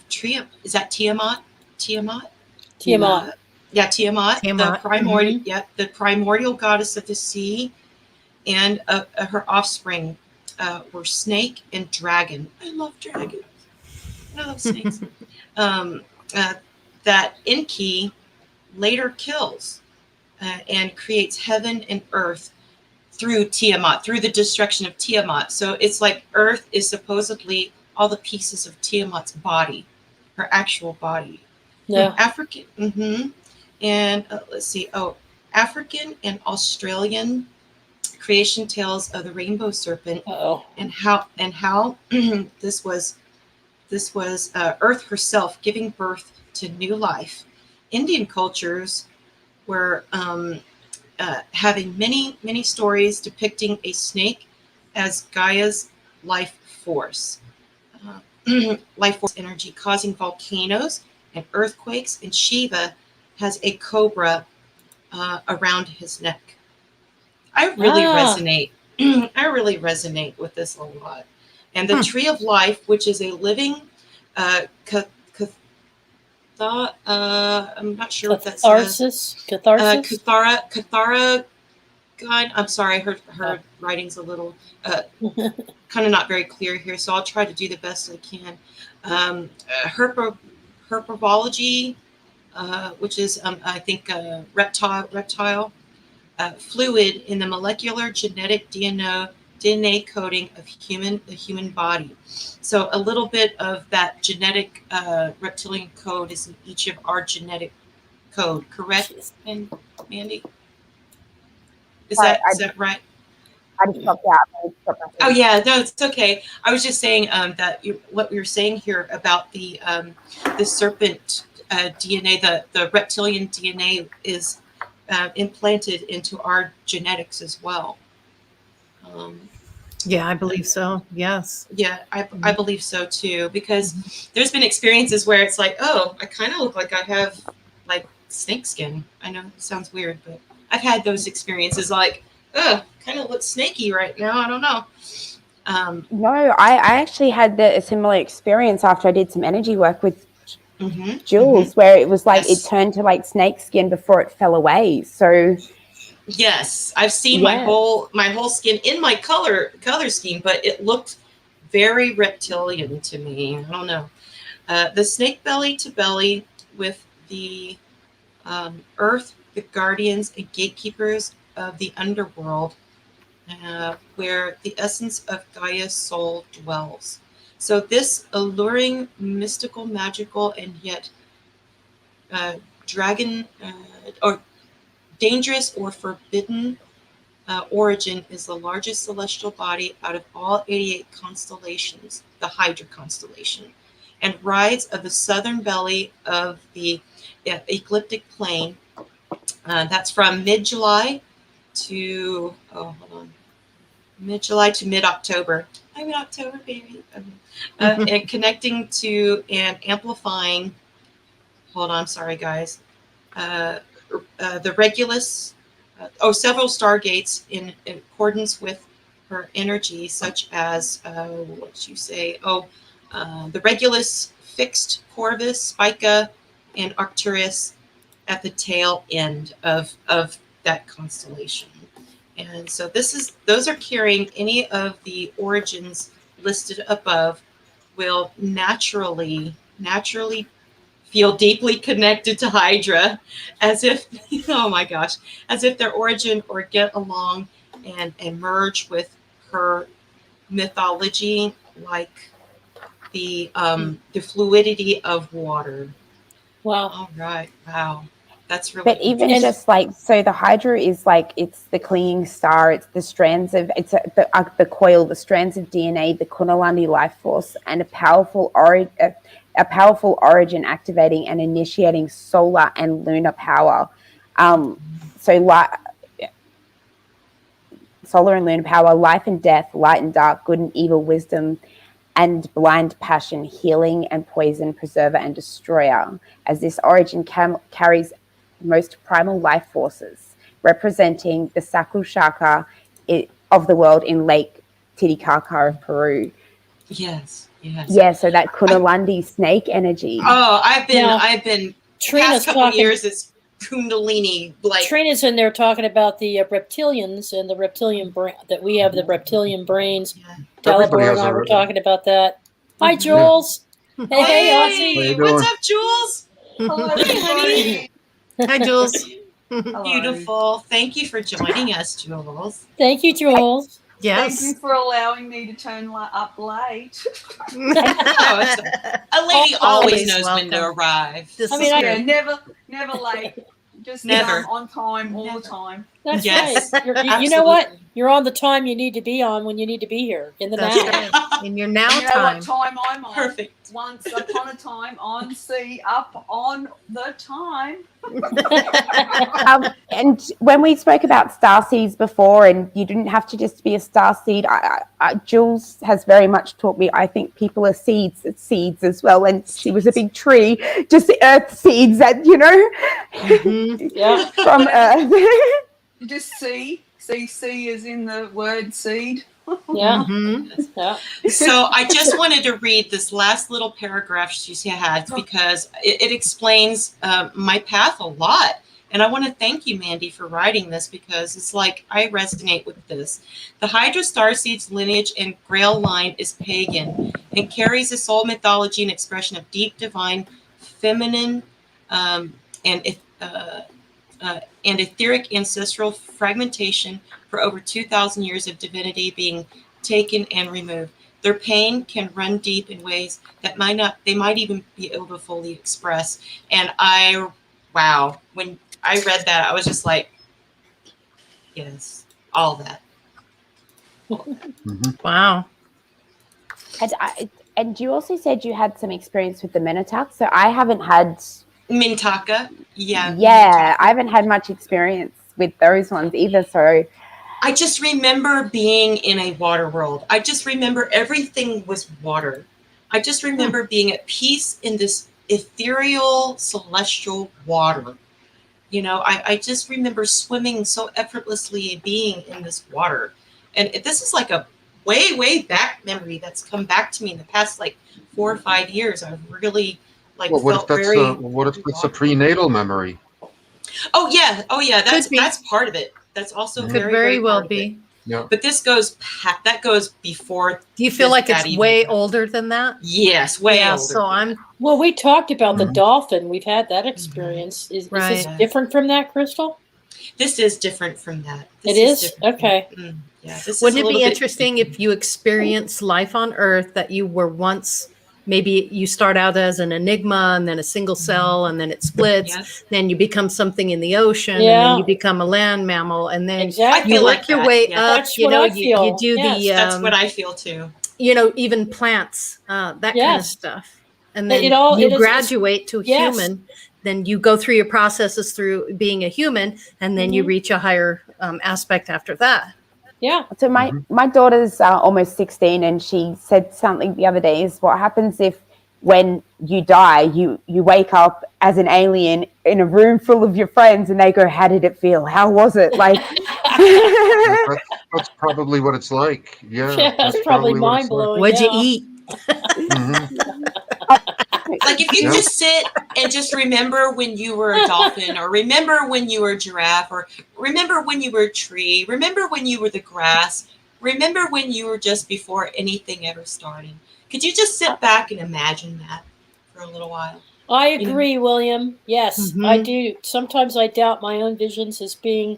Tiamat? Is that Tiamat? Tiamat. Tiamat. The primordial, the primordial goddess of the sea, and her offspring were snake and dragon. I love dragons. I love snakes. That Enki later kills and creates heaven and earth through Tiamat, through the destruction of Tiamat. So it's like Earth is supposedly all the pieces of Tiamat's body, her actual body. Yeah. African, and let's see. Oh, African and Australian creation tales of the rainbow serpent, and how this was Earth herself giving birth to new life. Indian cultures were having many stories depicting a snake as Gaia's life force energy, causing volcanoes and earthquakes, and Shiva has a cobra around his neck. I really resonate. I really resonate with this a lot. And the tree of life, which is a living I'm not sure what that says. Catharsis? Cathara guide. I'm sorry, her writing's a little kind of not very clear here, so I'll try to do the best I can. Herpetology, which is I think reptile fluid in the molecular genetic DNA coding of the human body. So a little bit of that genetic reptilian code is in each of our genetic code, correct? And Mandi, is that right? I just stopped out. Oh yeah, no, it's okay. I was just saying that what we were saying here about the serpent DNA, the reptilian DNA is implanted into our genetics as well. Yeah, I believe so. Yes. Yeah, I believe so too, because there's been experiences where it's like, oh, I kind of look like I have like snake skin. I know it sounds weird, but I've had those experiences like, kind of look snaky right now. I don't know. No, I actually had a similar experience after I did some energy work with Jules, where it was like it turned to like snake skin before it fell away. So yes, I've seen my whole skin in my color scheme, but it looked very reptilian to me. I don't know. The snake belly to belly with the earth, the guardians and gatekeepers of the underworld, where the essence of Gaia's soul dwells. So this alluring, mystical, magical, and yet dragon or dangerous or forbidden origin is the largest celestial body out of all 88 constellations, the Hydra constellation, and rides of the southern belly of the ecliptic plane. That's from mid-July to mid-July to mid-October. I'm in October, baby. And connecting to and amplifying. Hold on, sorry guys. The Regulus. Several stargates in accordance with her energy, such as what you say. The Regulus, Fixed, Corvus, Spica, and Arcturus at the tail end of that constellation. And so those are carrying any of the origins listed above will naturally feel deeply connected to Hydra, as if, oh my gosh, as if their origin or get along and merge with her mythology, like the fluidity of water. Wow. All right. Wow. That's really. But even just like, so the Hydra is like, it's the clinging star, it's the strands of, it's the coil, the strands of DNA, the Kundalini life force, and a powerful origin activating and initiating solar and lunar power. Solar and lunar power, life and death, light and dark, good and evil, wisdom and blind passion, healing and poison, preserver and destroyer, as this origin carries most primal life forces, representing the Sakul Chakra of the world in Lake Titicaca of Peru. Yes. Yeah, so that Kundalini snake energy. Oh, I've been Trina's past couple years. It's Kundalini. Like Trina's in there talking about the reptilians and the reptilian brain, that we have the reptilian brains. Dalibor and I were talking about that. Hi, Jules. Hey, Aussie. What's up, Jules? Hello, honey. Hi, Jules. Hello. Beautiful. Thank you for joining us, Jules. Thank you, Jules. Yes. Thank you for allowing me to turn up late. A lady always knows when to arrive. Never late. Just Never. on time all Never. the time. That's Yes, right. You know what? You're on the time you need to be on when you need to be here in the now. Right. In your now You know time. what time I'm on? Perfect. Once upon a time on sea, up on the time. And when we spoke about starseeds before, and you didn't have to just be a starseed, Jules has very much taught me. I think people are seeds as well, and she was a big tree, just the earth seeds that Yeah, from Earth. You just see as in the word seed. Yeah. Yeah. So I just wanted to read this last little paragraph she had because it explains my path a lot. And I want to thank you, Mandi, for writing this because it's like I resonate with this. The Hydra starseed's lineage and Grail line is pagan and carries a soul mythology and expression of deep divine feminine and etheric ancestral fragmentation for over 2,000 years of divinity being taken and removed. Their pain can run deep in ways that they might even be able to fully express. And wow, when I read that, I was just like, yes, all that. Wow. And you also said you had some experience with the Minotaur. So I haven't had Mintaka, yeah, Mintaka. I haven't had much experience with those ones either. So I just remember being in a water world. I just remember everything was water. I just remember being at peace in this ethereal, celestial water. You know, I just remember swimming so effortlessly and being in this water. And this is like a way, way back memory that's come back to me in the past like 4 or 5 years. I've really what if that's a prenatal memory? Oh yeah, that's part of it. That's also Could very, very well part be. Of it. Yeah. But this goes before. Do you feel like it's way older than that? Yes, way older. So Well, we talked about the dolphin. We've had that experience. Is this different from that, Crystal? This is different from that. It is? Okay. Yeah. Wouldn't it be interesting if you experience life on Earth that you were once? Maybe you start out as an enigma and then a single cell and then it splits. Then you become something in the ocean and then you become a land mammal and then you work your way up. That's what I feel. You do that's what I feel too. You know, even plants, that kind of stuff. And then you graduate to a human. Then you go through your processes through being a human and then you reach a higher aspect after that. Yeah. So my daughter's almost 16 and she said something the other day is what happens if when you die, you wake up as an alien in a room full of your friends and they go, how did it feel? How was it? Like, that's probably what it's like. Yeah. That's probably mind blowing. What'd you eat? Like if you just sit and just remember when you were a dolphin or remember when you were a giraffe or remember when you were a tree, remember when you were the grass, remember when you were just before anything ever started. Could you just sit back and imagine that for a little while? I agree, William. Yes, I do. Sometimes I doubt my own visions as being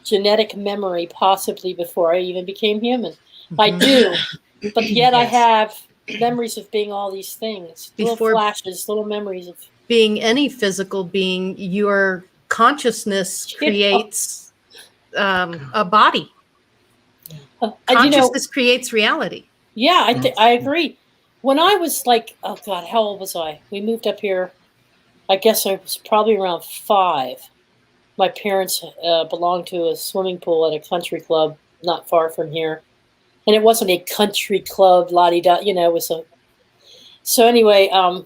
genetic memory, possibly before I even became human. I do. But yet I have memories of being all these things, little flashes, little memories of being any physical being. Your consciousness creates a body. Consciousness creates reality. Yeah, I agree. When I was like, oh God, how old was I? We moved up here. I guess I was probably around 5. My parents belonged to a swimming pool at a country club not far from here. And it wasn't a country club, la-di-da, you know, it was a... So anyway, I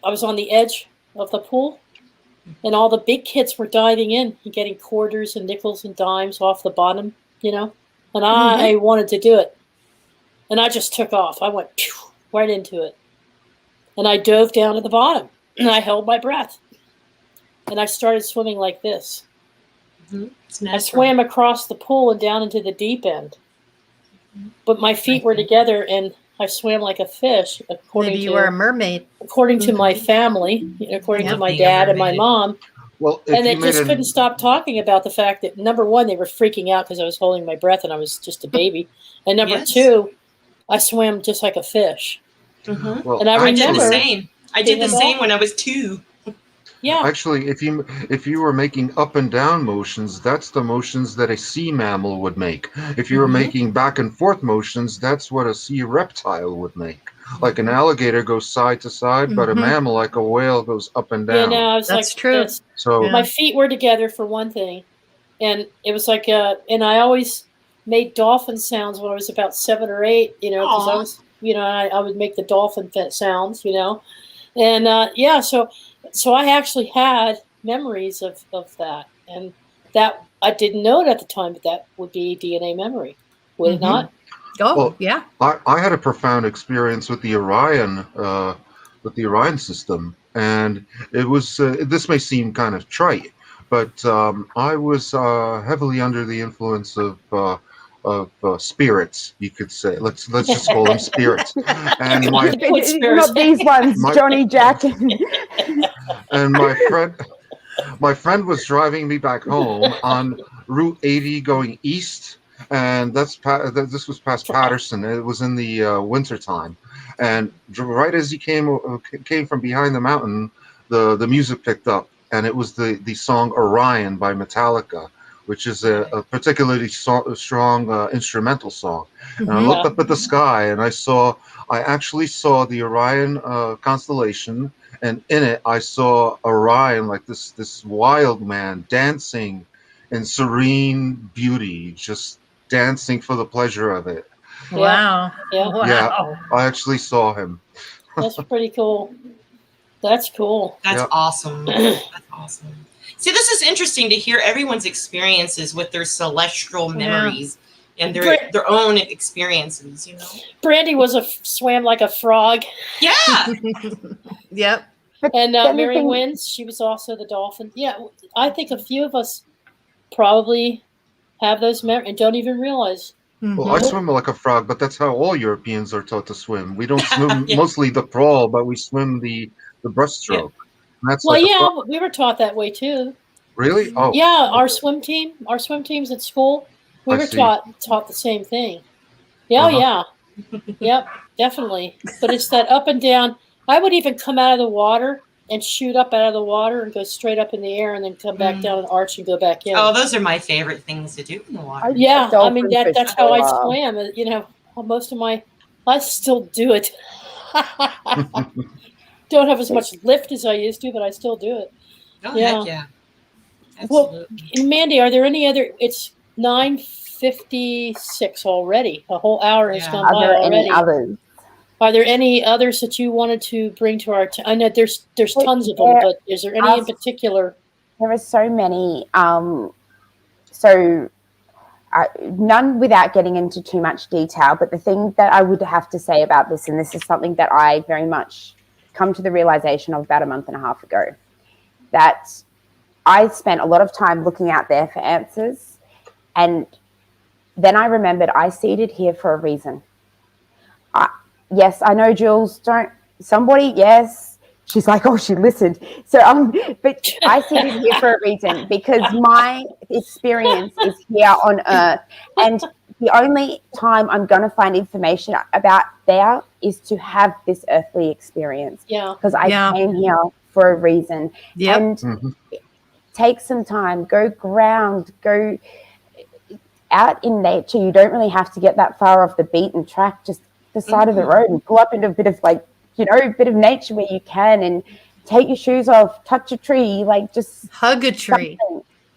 was on the edge of the pool, and all the big kids were diving in and getting quarters and nickels and dimes off the bottom, you know, and I wanted to do it. And I just took off. I went right into it. And I dove down to the bottom, and I held my breath. And I started swimming like this. I swam across the pool and down into the deep end. But my feet were together, and I swam like a fish. Maybe you were a mermaid. According to my family, according to my dad and my mom. Well, and they just couldn't stop talking about the fact that, number one, they were freaking out because I was holding my breath and I was just a baby. And number two, I swam just like a fish. Mm-hmm. Well, and I did the same. I did the same when I was 2. Yeah. Actually, if you were making up and down motions, that's the motions that a sea mammal would make. If you were making back and forth motions, that's what a sea reptile would make. Like an alligator goes side to side, but a mammal like a whale goes up and down. Yeah, no, I was that's like, true. So my feet were together for one thing, and it was like, and I always made dolphin sounds when I was about 7 or 8. Because I was, I would make the dolphin sounds, and so I actually had memories of that, and that I didn't know it at the time, but that would be DNA memory, would it not? Oh, well, yeah. I had a profound experience with the Orion system, and it was. This may seem kind of trite, but I was heavily under the influence of spirits. You could say. Let's just call them spirits. And not these ones, Johnny, Jack, and my friend was driving me back home on Route 80 going east. And this was past Patterson. It was in the winter time, and right as he came from behind the mountain, the music picked up, and it was the song Orion by Metallica, which is a particularly strong instrumental song. And I looked up at the sky, and I actually saw the Orion constellation, and in it I saw Orion, like this wild man dancing in serene beauty, just dancing for the pleasure of it. Wow. Yeah. Yeah, I actually saw him. That's pretty cool. That's cool. That's awesome. That's awesome. See, this is interesting to hear everyone's experiences with their celestial memories and their own experiences, Brandy swam like a frog. Yeah. Yep. And Mary Wins, she was also the dolphin. Yeah, I think a few of us probably have those memories and don't even realize. Well, I swim like a frog, but that's how all Europeans are taught to swim. We don't swim mostly the crawl, but we swim the breaststroke. Yeah. We were taught that way too. Really? Oh. Yeah, our swim teams at school, we were taught the same thing. Yeah, yeah. Yep, definitely. But it's that up and down. I would even come out of the water and shoot up out of the water and go straight up in the air and then come back down and arch and go back in. Oh, those are my favorite things to do in the water. Yeah, I mean, that's how I swam. Most of I still do it. Don't have as much lift as I used to, but I still do it. Oh, heck yeah. Absolutely. Well, Mandy, are there any other, it's 9:56 already. A whole hour has gone by already. Are there any others that you wanted to bring to our? I know there's tons of them, but is there any in particular? There are so many. None without getting into too much detail. But the thing that I would have to say about this, and this is something that I very much come to the realization of about a month and a half ago, that I spent a lot of time looking out there for answers, and then I remembered I seated here for a reason. Yes, I know, Jules. Yes. She's like, oh, she listened. So, but I seated here for a reason, because my experience is here on Earth, and the only time I'm going to find information about there is to have this earthly experience. Yeah. Because I came here for a reason. Yep. And take some time, go ground, go out in nature. You don't really have to get that far off the beaten track. Just the side of the road and pull up into a bit of a bit of nature where you can, and take your shoes off, touch a tree, just hug a tree.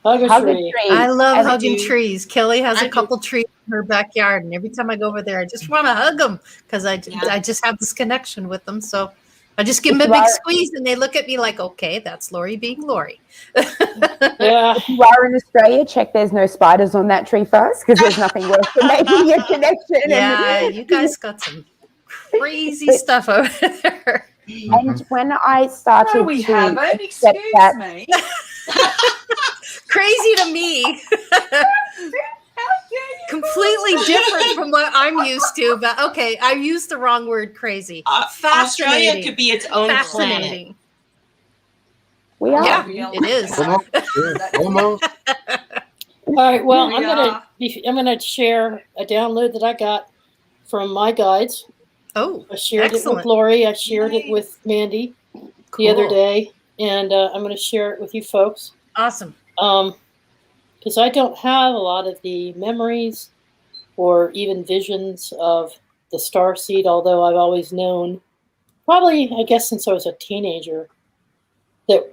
Hug a tree. I love hugging trees. Kelly has a couple trees in her backyard, and every time I go over there, I just want to hug them because I just have this connection with them. So I just give them a big squeeze, and they look at me like, okay, that's Lori being Lori. Yeah. If you are in Australia, check there's no spiders on that tree first, because there's nothing worse than making a connection. Yeah, you guys got some crazy stuff over there. And when I started no, we haven't. Excuse me. Crazy to me. Completely different from what I I'm used to, but okay, I used the wrong word, crazy. Australia could be its own planet. Fascinating. We are. Yeah, it is. Almost. All right. Well, I'm gonna share a download that I got from my guides. Oh, I shared excellent. it with Lori. I shared it with Mandi the other day, and I'm going to share it with you folks. Awesome. Because I don't have a lot of the memories or even visions of the star seed, although I've always known, probably, I guess since I was a teenager, that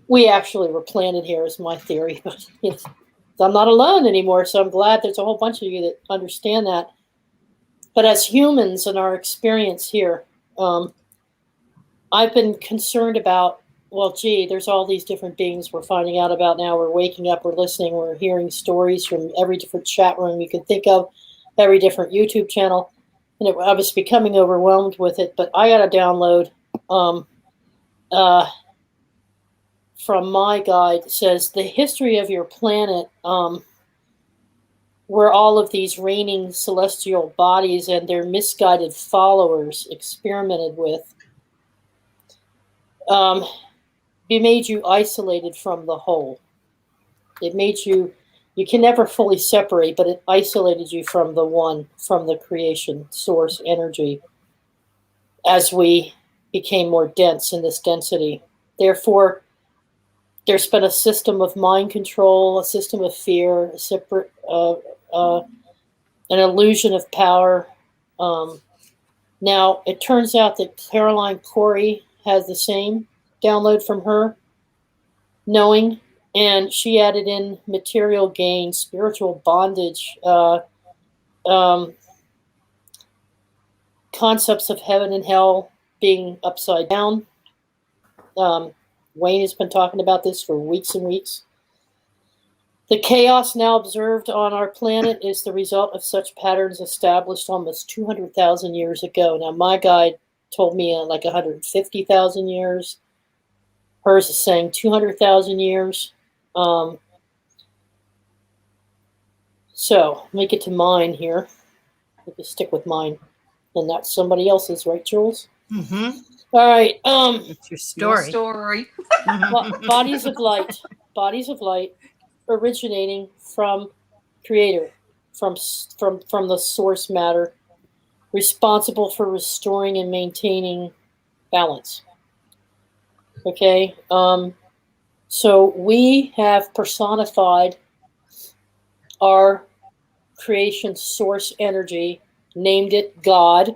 we actually were planted here is my theory. But I'm not alone anymore, so I'm glad there's a whole bunch of you that understand that. But as humans in our experience here, I've been concerned about, well, gee, there's all these different beings we're finding out about now. We're waking up, we're listening, we're hearing stories from every different chat room you can think of, every different YouTube channel. And I was becoming overwhelmed with it. But I got a download from my guide that says the history of your planet, where all of these reigning celestial bodies and their misguided followers experimented with, it made you isolated from the whole. It made you can never fully separate, but it isolated you from the one, from the creation source energy, as we became more dense in this density. Therefore, there's been a system of mind control, a system of fear, a separate, an illusion of power. Now, it turns out that Caroline Corey has the same download from her knowing, and she added in material gain, spiritual bondage, concepts of heaven and hell being upside down. Wayne has been talking about this for weeks and weeks. The chaos now observed on our planet is the result of such patterns established almost 200,000 years ago. Now, my guide told me like 150,000 years. Hers is saying 200,000 years. So, let me get to mine here. Let me stick with mine. And that's somebody else's, right, Jules? Mm-hmm. All right. It's your story. Your story. Bodies of light. Bodies of light originating from Creator, from the source matter, responsible for restoring and maintaining balance. Okay? So we have personified our creation source energy, named it God,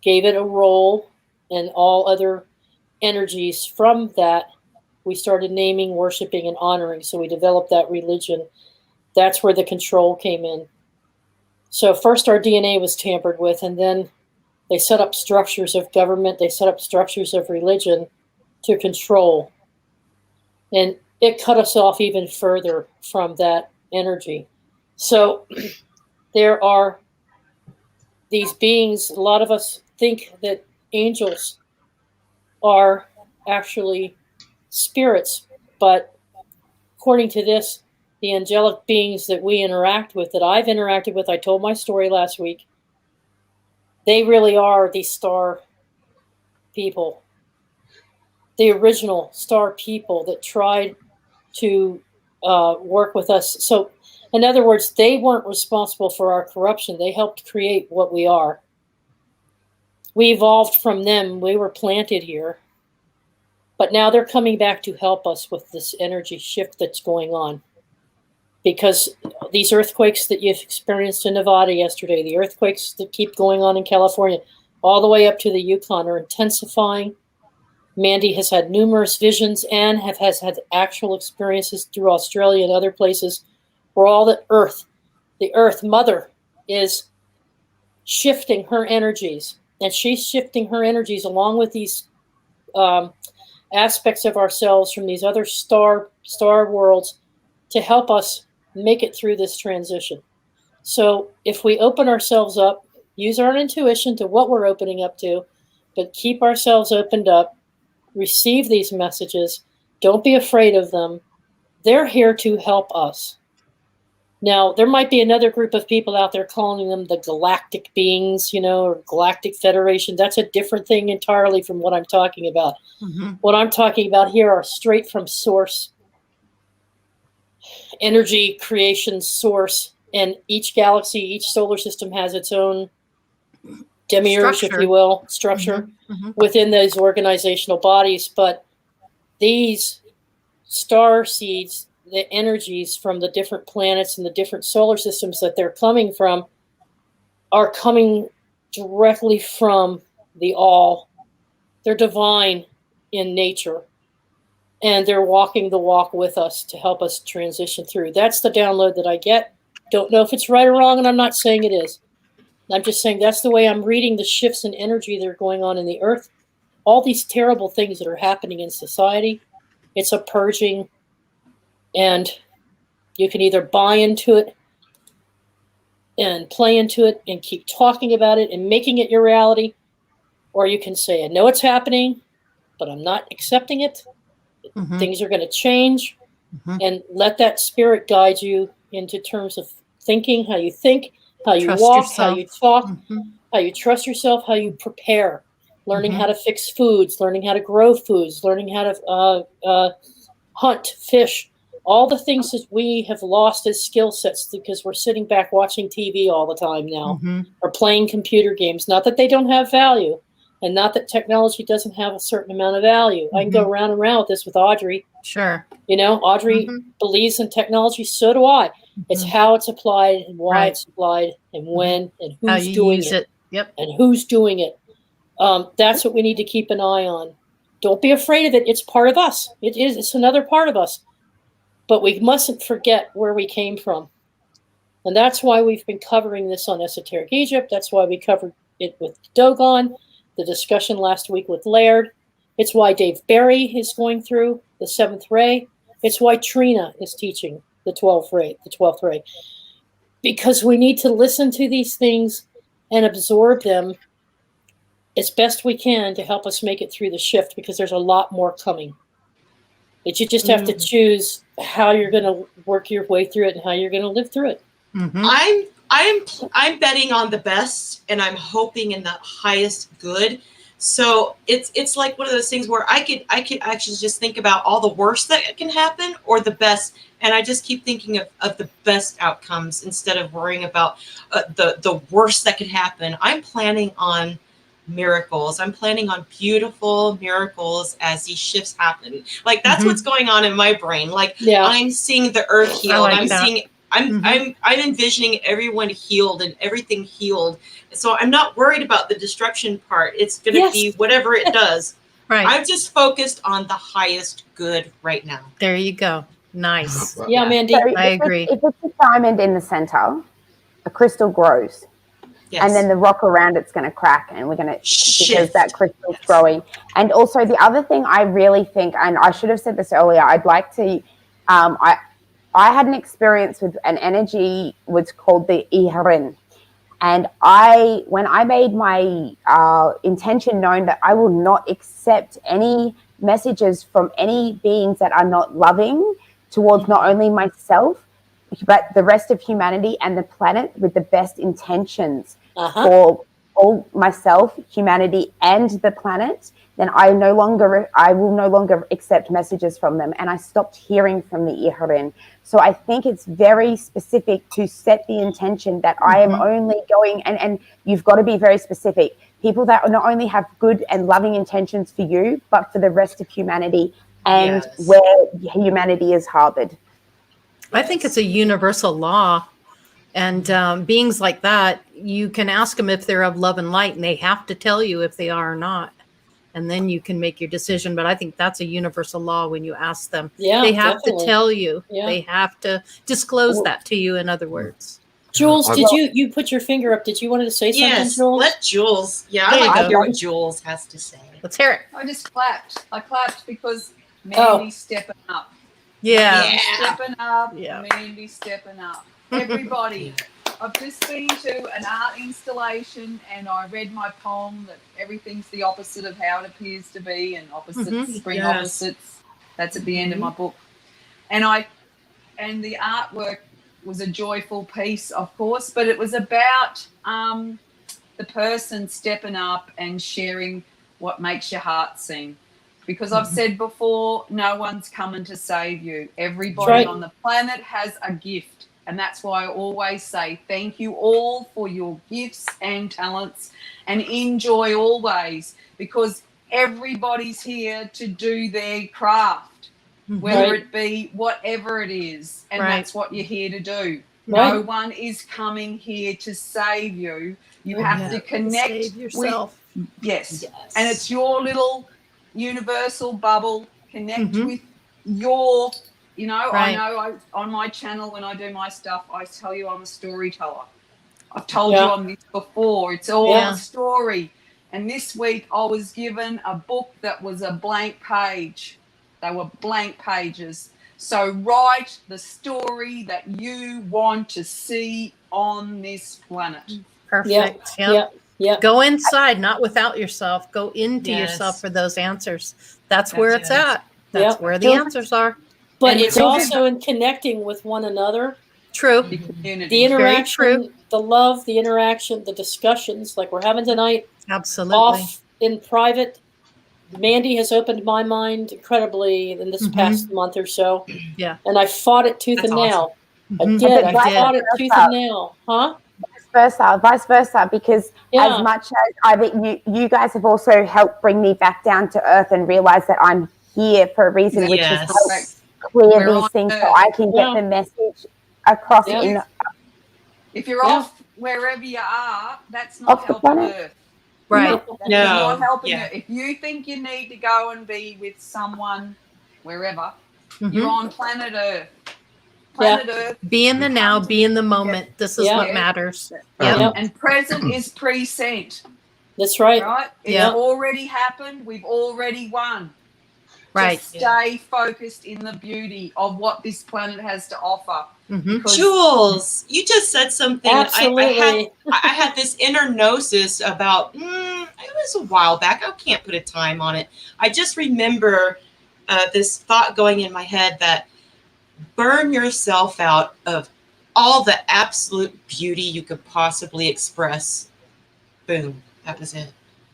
gave it a role, and all other energies from that we started naming, worshiping, and honoring. So we developed that religion. That's where the control came in. So first our DNA was tampered with, and then they set up structures of government, they set up structures of religion to control. And it cut us off even further from that energy. So there are these beings, a lot of us think that angels are actually spirits, but according to this, the angelic beings that we interact with, that I've interacted with, I told my story last week, they really are the star people, the original star people that tried to work with us. So, in other words, they weren't responsible for our corruption. They helped create what we are. We evolved from them. We were planted here. But now they're coming back to help us with this energy shift that's going on. Because these earthquakes that you've experienced in Nevada yesterday, the earthquakes that keep going on in California, all the way up to the Yukon, are intensifying. Mandi has had numerous visions and has had actual experiences through Australia and other places where all the earth mother, is shifting her energies. And she's shifting her energies along with these aspects of ourselves from these other star worlds to help us make it through this transition. So if we open ourselves up, use our intuition to what we're opening up to, but keep ourselves opened up, receive these messages, don't be afraid of them. They're here to help us. Now, there might be another group of people out there calling them the galactic beings, or galactic federation. That's a different thing entirely from what I'm talking about. Mm-hmm. What I'm talking about here are straight from source, energy creation source. And each galaxy, each solar system has its own demiurge, Structure. if you will, structure within those organizational bodies. But these star seeds, the energies from the different planets and the different solar systems that they're coming from are coming directly from the all. They're divine in nature, and they're walking the walk with us to help us transition through. That's the download that I get. Don't know if it's right or wrong, and I'm not saying it is. I'm just saying that's the way I'm reading the shifts in energy that are going on in the earth. All these terrible things that are happening in society, it's a purging. And you can either buy into it and play into it and keep talking about it and making it your reality, or you can say, I know it's happening, but I'm not accepting it. Mm-hmm. Things are going to change. And let that spirit guide you into terms of thinking, how you think, how you Trust walk, yourself. how you talk, how you trust yourself, how you prepare, learning how to fix foods, learning how to grow foods, learning how to hunt, fish, all the things that we have lost as skill sets because we're sitting back watching TV all the time now or playing computer games. Not that they don't have value and not that technology doesn't have a certain amount of value. I can go round and round with this with Audrey. Sure. Audrey believes in technology. So do I. It's how it's applied and why it's applied and when and who's doing it. Yep. And who's doing it. That's what we need to keep an eye on. Don't be afraid of it. It's part of us. It is. It's another part of us. But we mustn't forget where we came from. And that's why we've been covering this on Esoteric Egypt. That's why we covered it with Dogon, the discussion last week with Laird. It's why Dave Barry is going through the 7th ray. It's why Trina is teaching the 12th ray. Because we need to listen to these things and absorb them as best we can to help us make it through the shift, because there's a lot more coming. But you just have to choose how you're going to work your way through it and how you're going to live through it. I'm betting on the best, and I'm hoping in the highest good. So it's like one of those things where I could actually just think about all the worst that can happen or the best, and I just keep thinking of the best outcomes instead of worrying about the worst that could happen. I'm planning on miracles. I'm planning on beautiful miracles as these shifts happen. Like that's what's going on in my brain. Like I'm seeing the earth heal. I'm envisioning everyone healed and everything healed. So I'm not worried about the destruction part. It's going to be whatever it does. Right. I'm just focused on the highest good right now. There you go. Nice. Yeah, Mandi. So I agree. If it's a diamond in the center, a crystal grows. Yes. And then the rock around it's going to crack, and we're going to because that crystal's growing. And also the other thing I really think, and I should have said this earlier, I'd like to, I had an experience with an energy was called the Iharin. And when I made my intention known that I will not accept any messages from any beings that are not loving towards not only myself, but the rest of humanity and the planet with the best intentions for all myself, humanity, and the planet, then I will no longer accept messages from them. And I stopped hearing from the Iharin. So I think it's very specific to set the intention that I am only going, and you've got to be very specific. People that not only have good and loving intentions for you, but for the rest of humanity and where humanity is harbored. I think it's a universal law. And beings like that, you can ask them if they're of love and light, and they have to tell you if they are or not. And then you can make your decision. But I think that's a universal law when you ask them. Yeah, they have definitely. to tell you. Yeah. They have to disclose that to you, in other words. Jules, did you put your finger up? Did you want to say something, Yes, Jules? let Jules. Yeah, There I you like go. to hear what Jules has to say. Let's hear it. I just clapped. I clapped because Mandy's stepping up. Yeah. Mandy's stepping up. Yeah. Mandy's stepping up. Everybody. I've just been to an art installation and I read my poem that everything's the opposite of how it appears to be, and opposites bring opposites. That's at the end of my book. And the artwork was a joyful piece, of course, but it was about the person stepping up and sharing what makes your heart sing. Because I've said before, no one's coming to save you. Everybody on the planet has a gift. And that's why I always say thank you all for your gifts and talents, and enjoy always, because everybody's here to do their craft, whether it be whatever it is. And that's what you're here to do. No one is coming here to save you. You have to connect save yourself. Yes. And it's your little universal bubble. Connect with your, you know, I know on my channel when I do my stuff, I tell you I'm a storyteller. I've told you on this before. It's all a story. And this week I was given a book that was a blank page. They were blank pages. So write the story that you want to see on this planet. Perfect. Yeah. Go inside, not without yourself. Go into yourself for those answers. That's where it's at. That's where the answers are. But it's also in connecting with one another. True. The interaction, the love, the interaction, the discussions like we're having tonight. Absolutely. Off in private. Mandi has opened my mind incredibly in this past month or so. Yeah. And I fought it tooth and nail. I did. I fought it tooth and nail. Huh? Vice versa, because as much as you guys have also helped bring me back down to earth and realize that I'm here for a reason, which is help clear these things so I can get the message across. If you're off wherever you are, that's not helping Earth. Right. That's not helping Earth. If you think you need to go and be with someone wherever, you're on planet Earth. Planet Earth. Be in the now, be in the moment. This is what matters. And present is present. That's right. Right? It's already happened. We've already won. Right. Just stay focused in the beauty of what this planet has to offer. Jules, you just said something. Absolutely. I had this inner gnosis about, it was a while back. I can't put a time on it. I just remember this thought going in my head that burn yourself out of all the absolute beauty you could possibly express. Boom. That was it.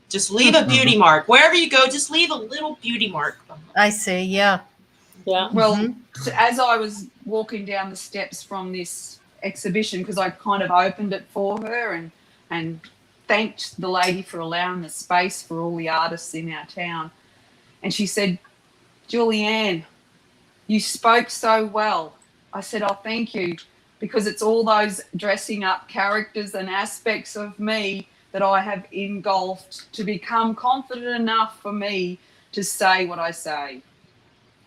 Just leave a beauty mark. Wherever you go, just leave a little beauty mark. I see. Yeah. Yeah. Well, as I was walking down the steps from this exhibition, because I kind of opened it for her and thanked the lady for allowing the space for all the artists in our town. And she said, Julianne, you spoke so well. I said, oh, thank you, because it's all those dressing up characters and aspects of me that I have engulfed to become confident enough for me to say what I say.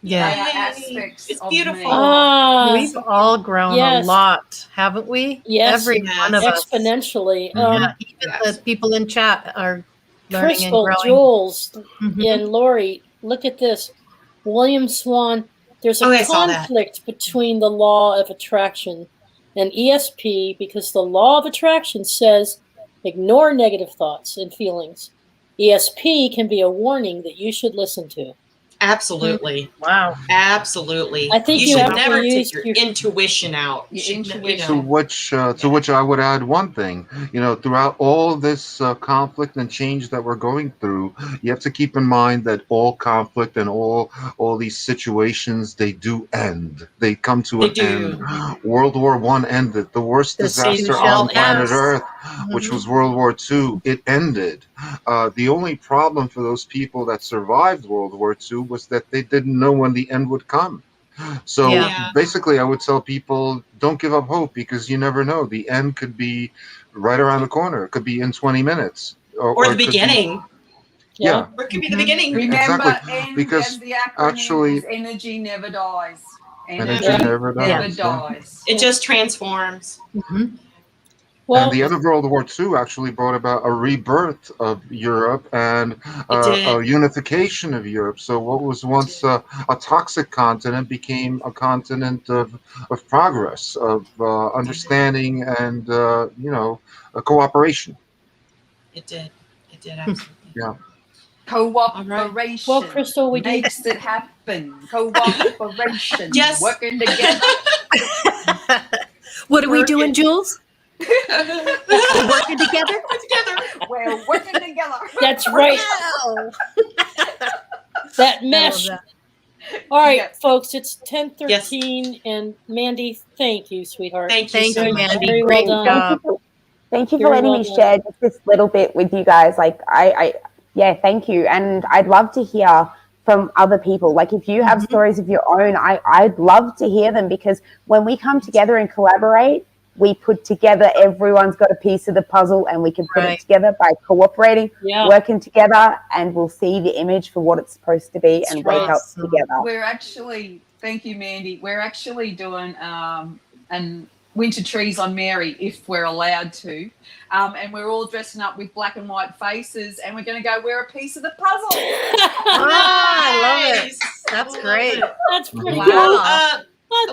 Yeah. They are aspects it's of beautiful. me. We've all grown a lot, haven't we? Yes. Every one of us. Exponentially. Even the people in chat are learning Crystal, and growing. Jules, and Lori, look at this. William Swan, there's a conflict between the law of attraction and ESP, because the law of attraction says ignore negative thoughts and feelings. ESP can be a warning that you should listen to. Absolutely. Wow. Absolutely. I think you you should have never to take use your intuition out. To which I would add one thing. Throughout all this conflict and change that we're going through, you have to keep in mind that all conflict and all these situations, they do end. They come to an end. World War I ended. The worst disaster on planet Earth, which was World War II, it ended. The only problem for those people that survived World War II was that they didn't know when the end would come. So basically, I would tell people, don't give up hope, because you never know. The end could be right around the corner. It could be in 20 minutes. Or the beginning. Or it could be the beginning. Remember, because the acronym is energy never dies. Energy never dies. It just transforms. Well, and the end of World War II actually brought about a rebirth of Europe and a unification of Europe. So what was once a toxic continent became a continent of progress, of understanding, and a cooperation. It did. It did, absolutely. Yeah. Cooperation. Well, Crystal, we makes it happen. Cooperation. Yes. Working together. and Jules? We're working together? We're working together. That's right. Wow. That mesh. that. All right, Yes. folks, it's 10:13, and Mandy, thank you, sweetheart. Thank you Thank so you, much. Mandy. Very well Great done. job. Thank you for Very letting well me done. share just this little bit with you guys. Like, yeah, thank you. And I'd love to hear from other people. Like, if you have stories of your own, I'd love to hear them, because when we come together and collaborate, we put together, everyone's got a piece of the puzzle, and we can put it together by cooperating, working together, and we'll see the image for what it's supposed to be and wake up together. We're actually, thank you, Mandy. We're actually doing an winter trees on Mary, if we're allowed to, and we're all dressing up with black and white faces, and we're going to go wear a piece of the puzzle. I love it. That's great. That's pretty Wow. good.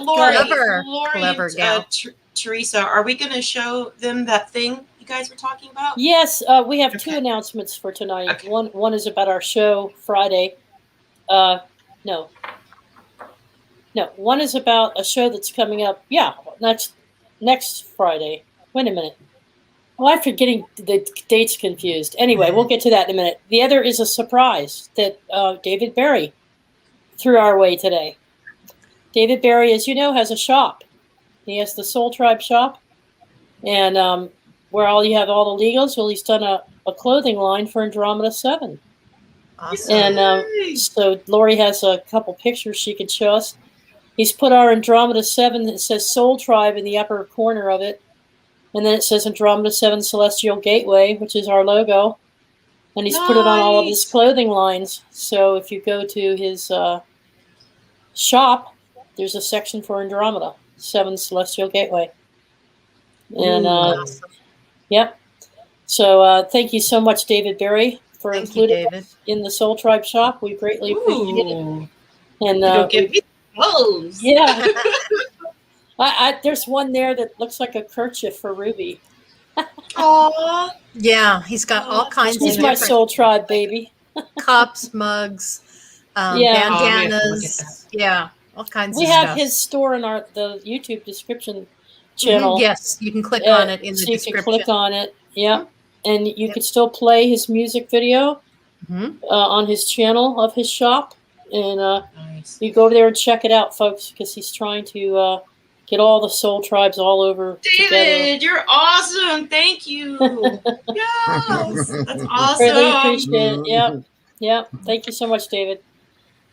Lori Clever and gal. Teresa, are we going to show them that thing you guys were talking about? Yes, we have two announcements for tonight. Okay. One is about our show Friday. No. One is about a show that's coming up. Yeah, that's next Friday. Wait a minute. Oh, I'm getting the dates confused. Anyway, we'll get to that in a minute. The other is a surprise that David Berry threw our way today. David Berry, as you know, has a shop. He has the Soul Tribe shop, and where you have all the legals. Well, he's done a clothing line for Andromeda 7. Awesome. And so Lori has a couple pictures she could show us. He's put our Andromeda 7 that says Soul Tribe in the upper corner of it. And then it says Andromeda 7 Celestial Gateway, which is our logo. And he's put it on all of his clothing lines. So if you go to his shop, there's a section for Andromeda 7 Celestial Gateway. And awesome. Yep. So thank you so much, David Berry, for including David. in the Soul Tribe shop. We greatly appreciate it. And Don't give me clothes. yeah. There's one there that looks like a kerchief for Ruby. Aww. Yeah, he's got all kinds She's of my different Soul Tribe baby. cups, mugs, Yeah. bandanas. Yeah, all kinds We of have stuff. his store in the YouTube description channel. Yes, you can click on it in the so you description. can click on it. Yeah. And you can still play his music video on his channel of his shop. And Nice. you go over there and check it out, folks, because he's trying to get all the Soul Tribes all over David, you're awesome. Thank you. Yes, that's awesome. Really appreciate it. Yep. Yep. Thank you so much, David.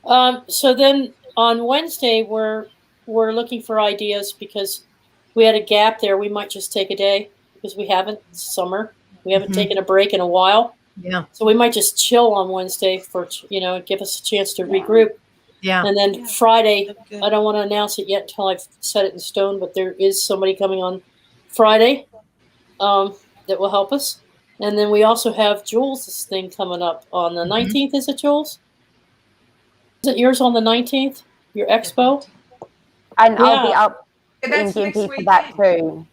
So then on Wednesday, we're looking for ideas because we had a gap there. We might just take a day because we haven't. It's summer. We haven't taken a break in a while. Yeah. So we might just chill on Wednesday for, give us a chance to regroup. Yeah. And then Friday, I don't want to announce it yet until I've set it in stone, but there is somebody coming on Friday that will help us. And then we also have Jules' thing coming up on the 19th. Is it, Jules? Is it yours on the 19th? Your expo? And I'll be up in That's next Gympie for that too.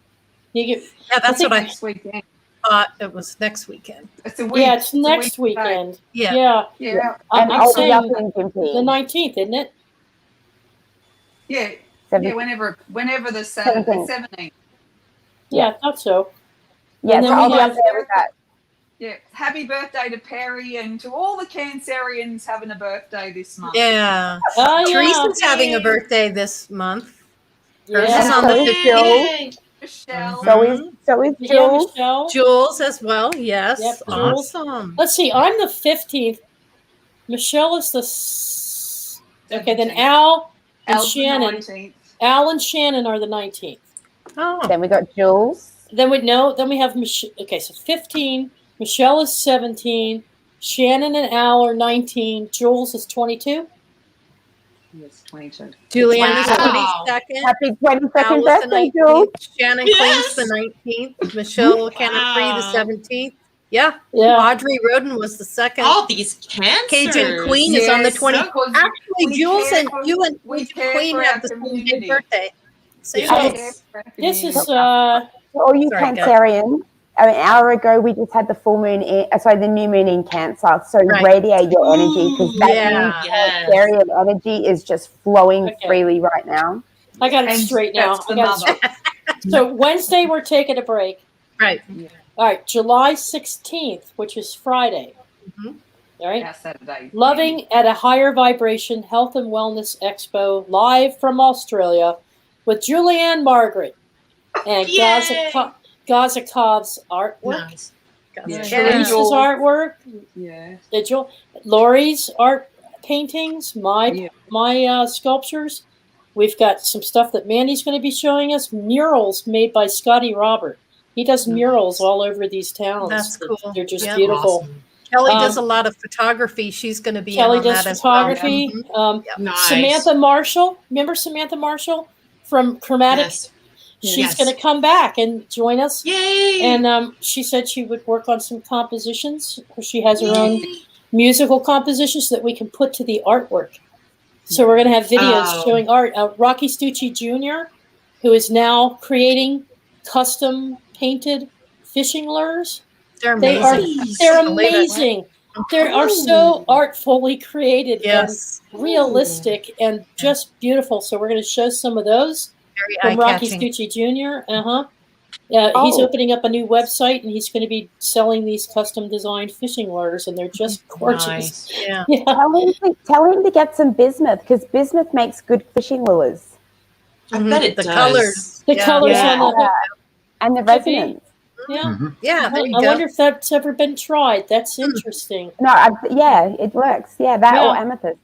Yeah, That's what I next weekend. thought it was next weekend. It's a week. yeah, it's next weekend. Yeah. Yeah. And I'm I'll be saying up in Gympie. the 19th, isn't it? Yeah. Seven- Whenever the 17th. Yeah, I thought so. Yeah, And so then I'll we be have- up there with that. Yeah. Happy birthday to Perry and to all the Cancerians having a birthday this month. Yeah. Oh, yeah. Teresa's having a birthday this month. Hers Yeah. is on the So is 15th. Michelle. So is Yeah, Jules. Michelle. Jules as well. Yes. Yep, Jules. Awesome. Let's see. I'm the 15th. Michelle is the okay. Then Al and Al's the Shannon. 19th. Al and Shannon are the 19th. Oh. Then we got Jules. Then we have Michelle. Okay, so 15. Michelle is 17. Shannon and Al are 19. Jules is 22. Yes, 22. Julianne is Wow. 22nd. Happy 22nd Al is the birthday, Jules. 19th. Shannon Yes. Clean's the 19th. Michelle Canapri the Wow. 17th. Yeah. Yeah. Audrey Roden was the 2nd. All these cancers. Cajun Queen is on the Yes, 20th. because Actually, we Jules care and for- you and we Cajun care Queen for have our the same community. birthday. Same Yeah. day. This is For all you Sorry, go. Cancerians, an hour ago we just had the full moon, the new moon in Cancer. So Right. radiate your energy because that Yeah. new Yes. Cancerian energy is just flowing Okay. freely right now. I got it And straight now. that's I the got it mother. straight. So Wednesday, we're taking a break. Right. All right, July 16th, which is Friday. Mhm. All right. Our Saturday. Loving at a Higher Vibration Health and Wellness Expo live from Australia with Julianne Margaret and Gazakov's artwork. Nice. Yeah. Teresa's artwork. Yeah. Lori's art paintings, my sculptures. We've got some stuff that Mandy's going to be showing us, murals made by Scotty Robert. He does murals all over these towns. That's cool. They're just beautiful. Awesome. Kelly does a lot of photography. She's going to be Kelly in on does that photography. as well. Nice. Samantha Marshall. Remember Samantha Marshall from Chromatic? Yes. She's going to come back and join us. Yay! And she said she would work on some compositions. She has her own musical compositions that we can put to the artwork. So we're going to have videos showing art. Rocky Stucci Jr., who is now creating custom painted fishing lures. They're amazing. They're amazing. They are so artfully created and realistic and just beautiful. So we're going to show some of those Very from Rocky eye-catching. Stucci Jr. He's opening up a new website, and he's going to be selling these custom designed fishing lures, and they're just gorgeous. Nice. Yeah. Tell him to get some bismuth, because bismuth makes good fishing lures. I bet it The does. colors. The colors Yeah. on the And the Could be. resonance. yeah. Yeah, there you I go. wonder if that's ever been tried. That's interesting. No, it works. Yeah, that or amethyst.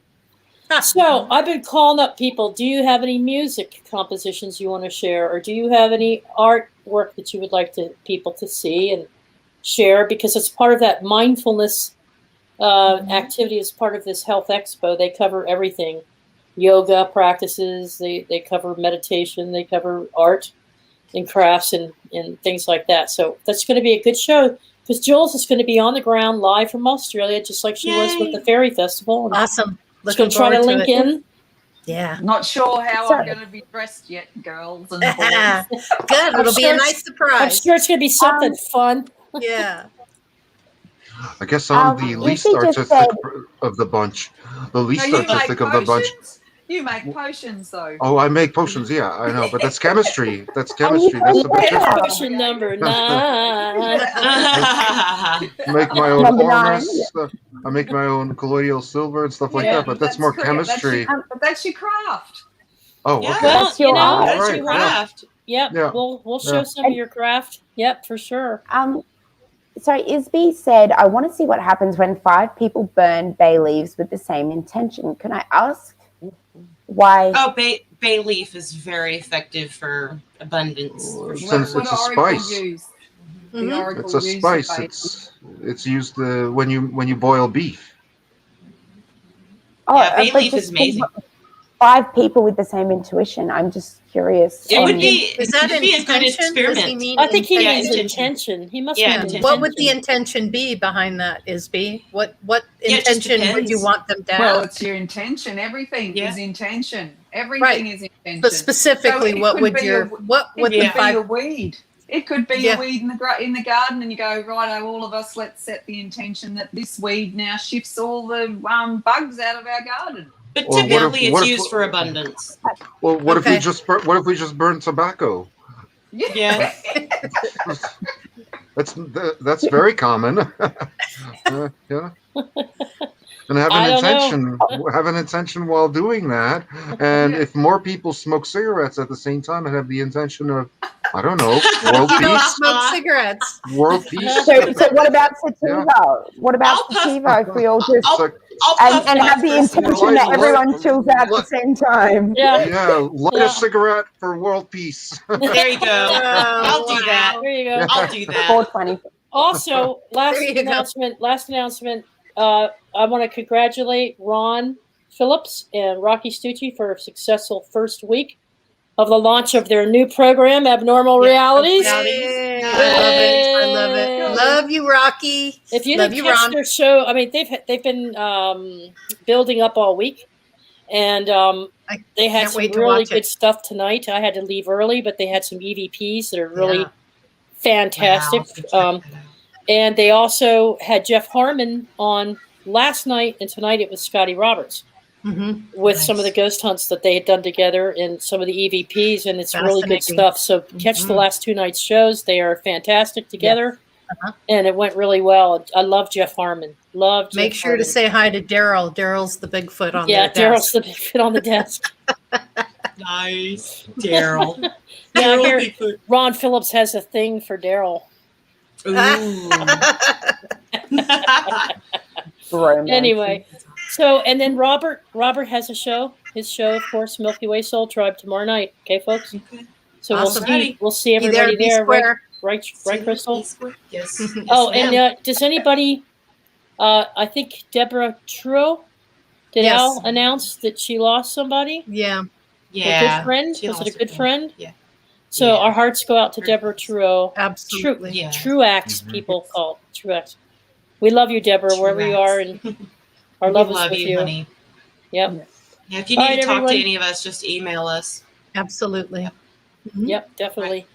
So I've been calling up people. Do you have any music compositions you want to share, or do you have any artwork that you would like people to see and share? Because it's part of that mindfulness activity. As part of this health expo, they cover everything: yoga practices. They cover meditation. They cover art and crafts and things like that. So that's going to be a good show, because Jules is going to be on the ground live from Australia, just like she was with the Fairy Festival. And Awesome. she's going to try to link in. Yeah. Not sure how I'm going to be dressed yet, girls and boys. Good. It'll be a nice I'm surprise. sure it's going to be something fun. Yeah. I guess I'm the least artistic of the bunch. The least artistic of the bunch. You make potions, though. Oh, I make potions. Yeah, I know, but that's chemistry. That's chemistry. That's the big difference. Potion number 9. Make my own Number 9. ornaments. I make my own colloidal silver and stuff like that. But that's more chemistry. That's your craft. Oh, okay. Yeah. Well, you know, That's Right, your craft. Yep, Yeah. we'll show some of your craft. Yep, for sure. So Isby said, I want to see what happens when 5 people burn bay leaves with the same intention. Can I ask why? Oh, bay leaf is very effective for abundance. For sure. Since it's a spice. It's a spice. Spice. It's used when you boil beef. Yeah, bay but leaf just is amazing. 5 people with the same intuition. I'm just curious. It would be. Is that it would be a good intention? Does he experiment. mean I think he Yeah, means intention. intention. He must Yeah, mean intention. What would the intention be behind that, Isby? What Yeah, it just intention would you depends. want them to have? Well, it's your intention. Everything Yeah. is intention. Everything Right. is intention. But specifically, So it what could would be your a- what would It the could be a five? weed. It could be Yeah. a weed in the garden, and you go, right, all of us, let's set the intention that this weed now shifts all the bugs out of our garden. But Or what if- typically, what it's if- used for abundance. Well, what if Okay. we just burn tobacco? Yeah. That's very common. Yeah. And have I an don't intention while doing that. And Yeah. if more people smoke cigarettes at the same time and have the intention of, I don't know, world You don't peace, smoke cigarettes. world peace. So what about sativa? What about I'll puff- sativa if we all just It's like, I'll puff and have the first. intention that everyone chills out at the same time? Yeah, yeah, light Yeah. a cigarette for world peace. There you go. I'll do that. there you go. I'll do that. 420. Also, last There you go. announcement. I want to congratulate Ron Phillips and Rocky Stucci for a successful first week of the launch of their new program, Abnormal Realities. Yay. I love it. Love you, Rocky. If you Love didn't you, catch Ron. their show, I mean, they've been building up all week, and they had can't some wait to really watch it. good stuff tonight. I had to leave early, but they had some EVPs that are really Yeah. fantastic. Wow. And they also had Jeff Harmon on last night, and tonight it was Scotty Roberts. with some of the ghost hunts that they had done together and some of the EVPs, and it's really good stuff. So catch the last 2 nights' shows. They are fantastic together, and it went really well. I love Jeff Harmon. Make sure to say hi to Daryl. Daryl's the Bigfoot on the desk. Yeah, Daryl's the Bigfoot on the desk. Nice. Daryl. Yeah, I hear Ron Phillips has a thing for Daryl. Anyway, so and then Robert has a show. His show, of course, Milky Way Soul Tribe tomorrow night. Okay, folks. Okay. So we'll see everybody there. Right, Crystal. Yes. Oh, and does anybody? I think Deborah Trudeau. Did Al announce that she lost somebody? Yeah. A good friend? Was it a good friend? Yeah. So our hearts go out to Deborah Trudeau. Absolutely. Truax, people call it. Truax. We love you, Deborah, wherever you are, and our love is with you. Honey. Yep. Yeah, if you need to talk to any of us, just email us. Absolutely. Yep, definitely.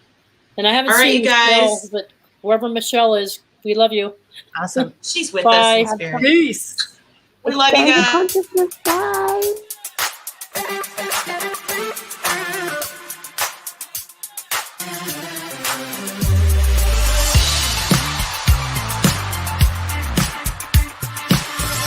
And I haven't seen Michelle, but wherever Michelle is, we love you. Awesome. She's with us in spirit. Peace. We love you guys. Consciousness, guys.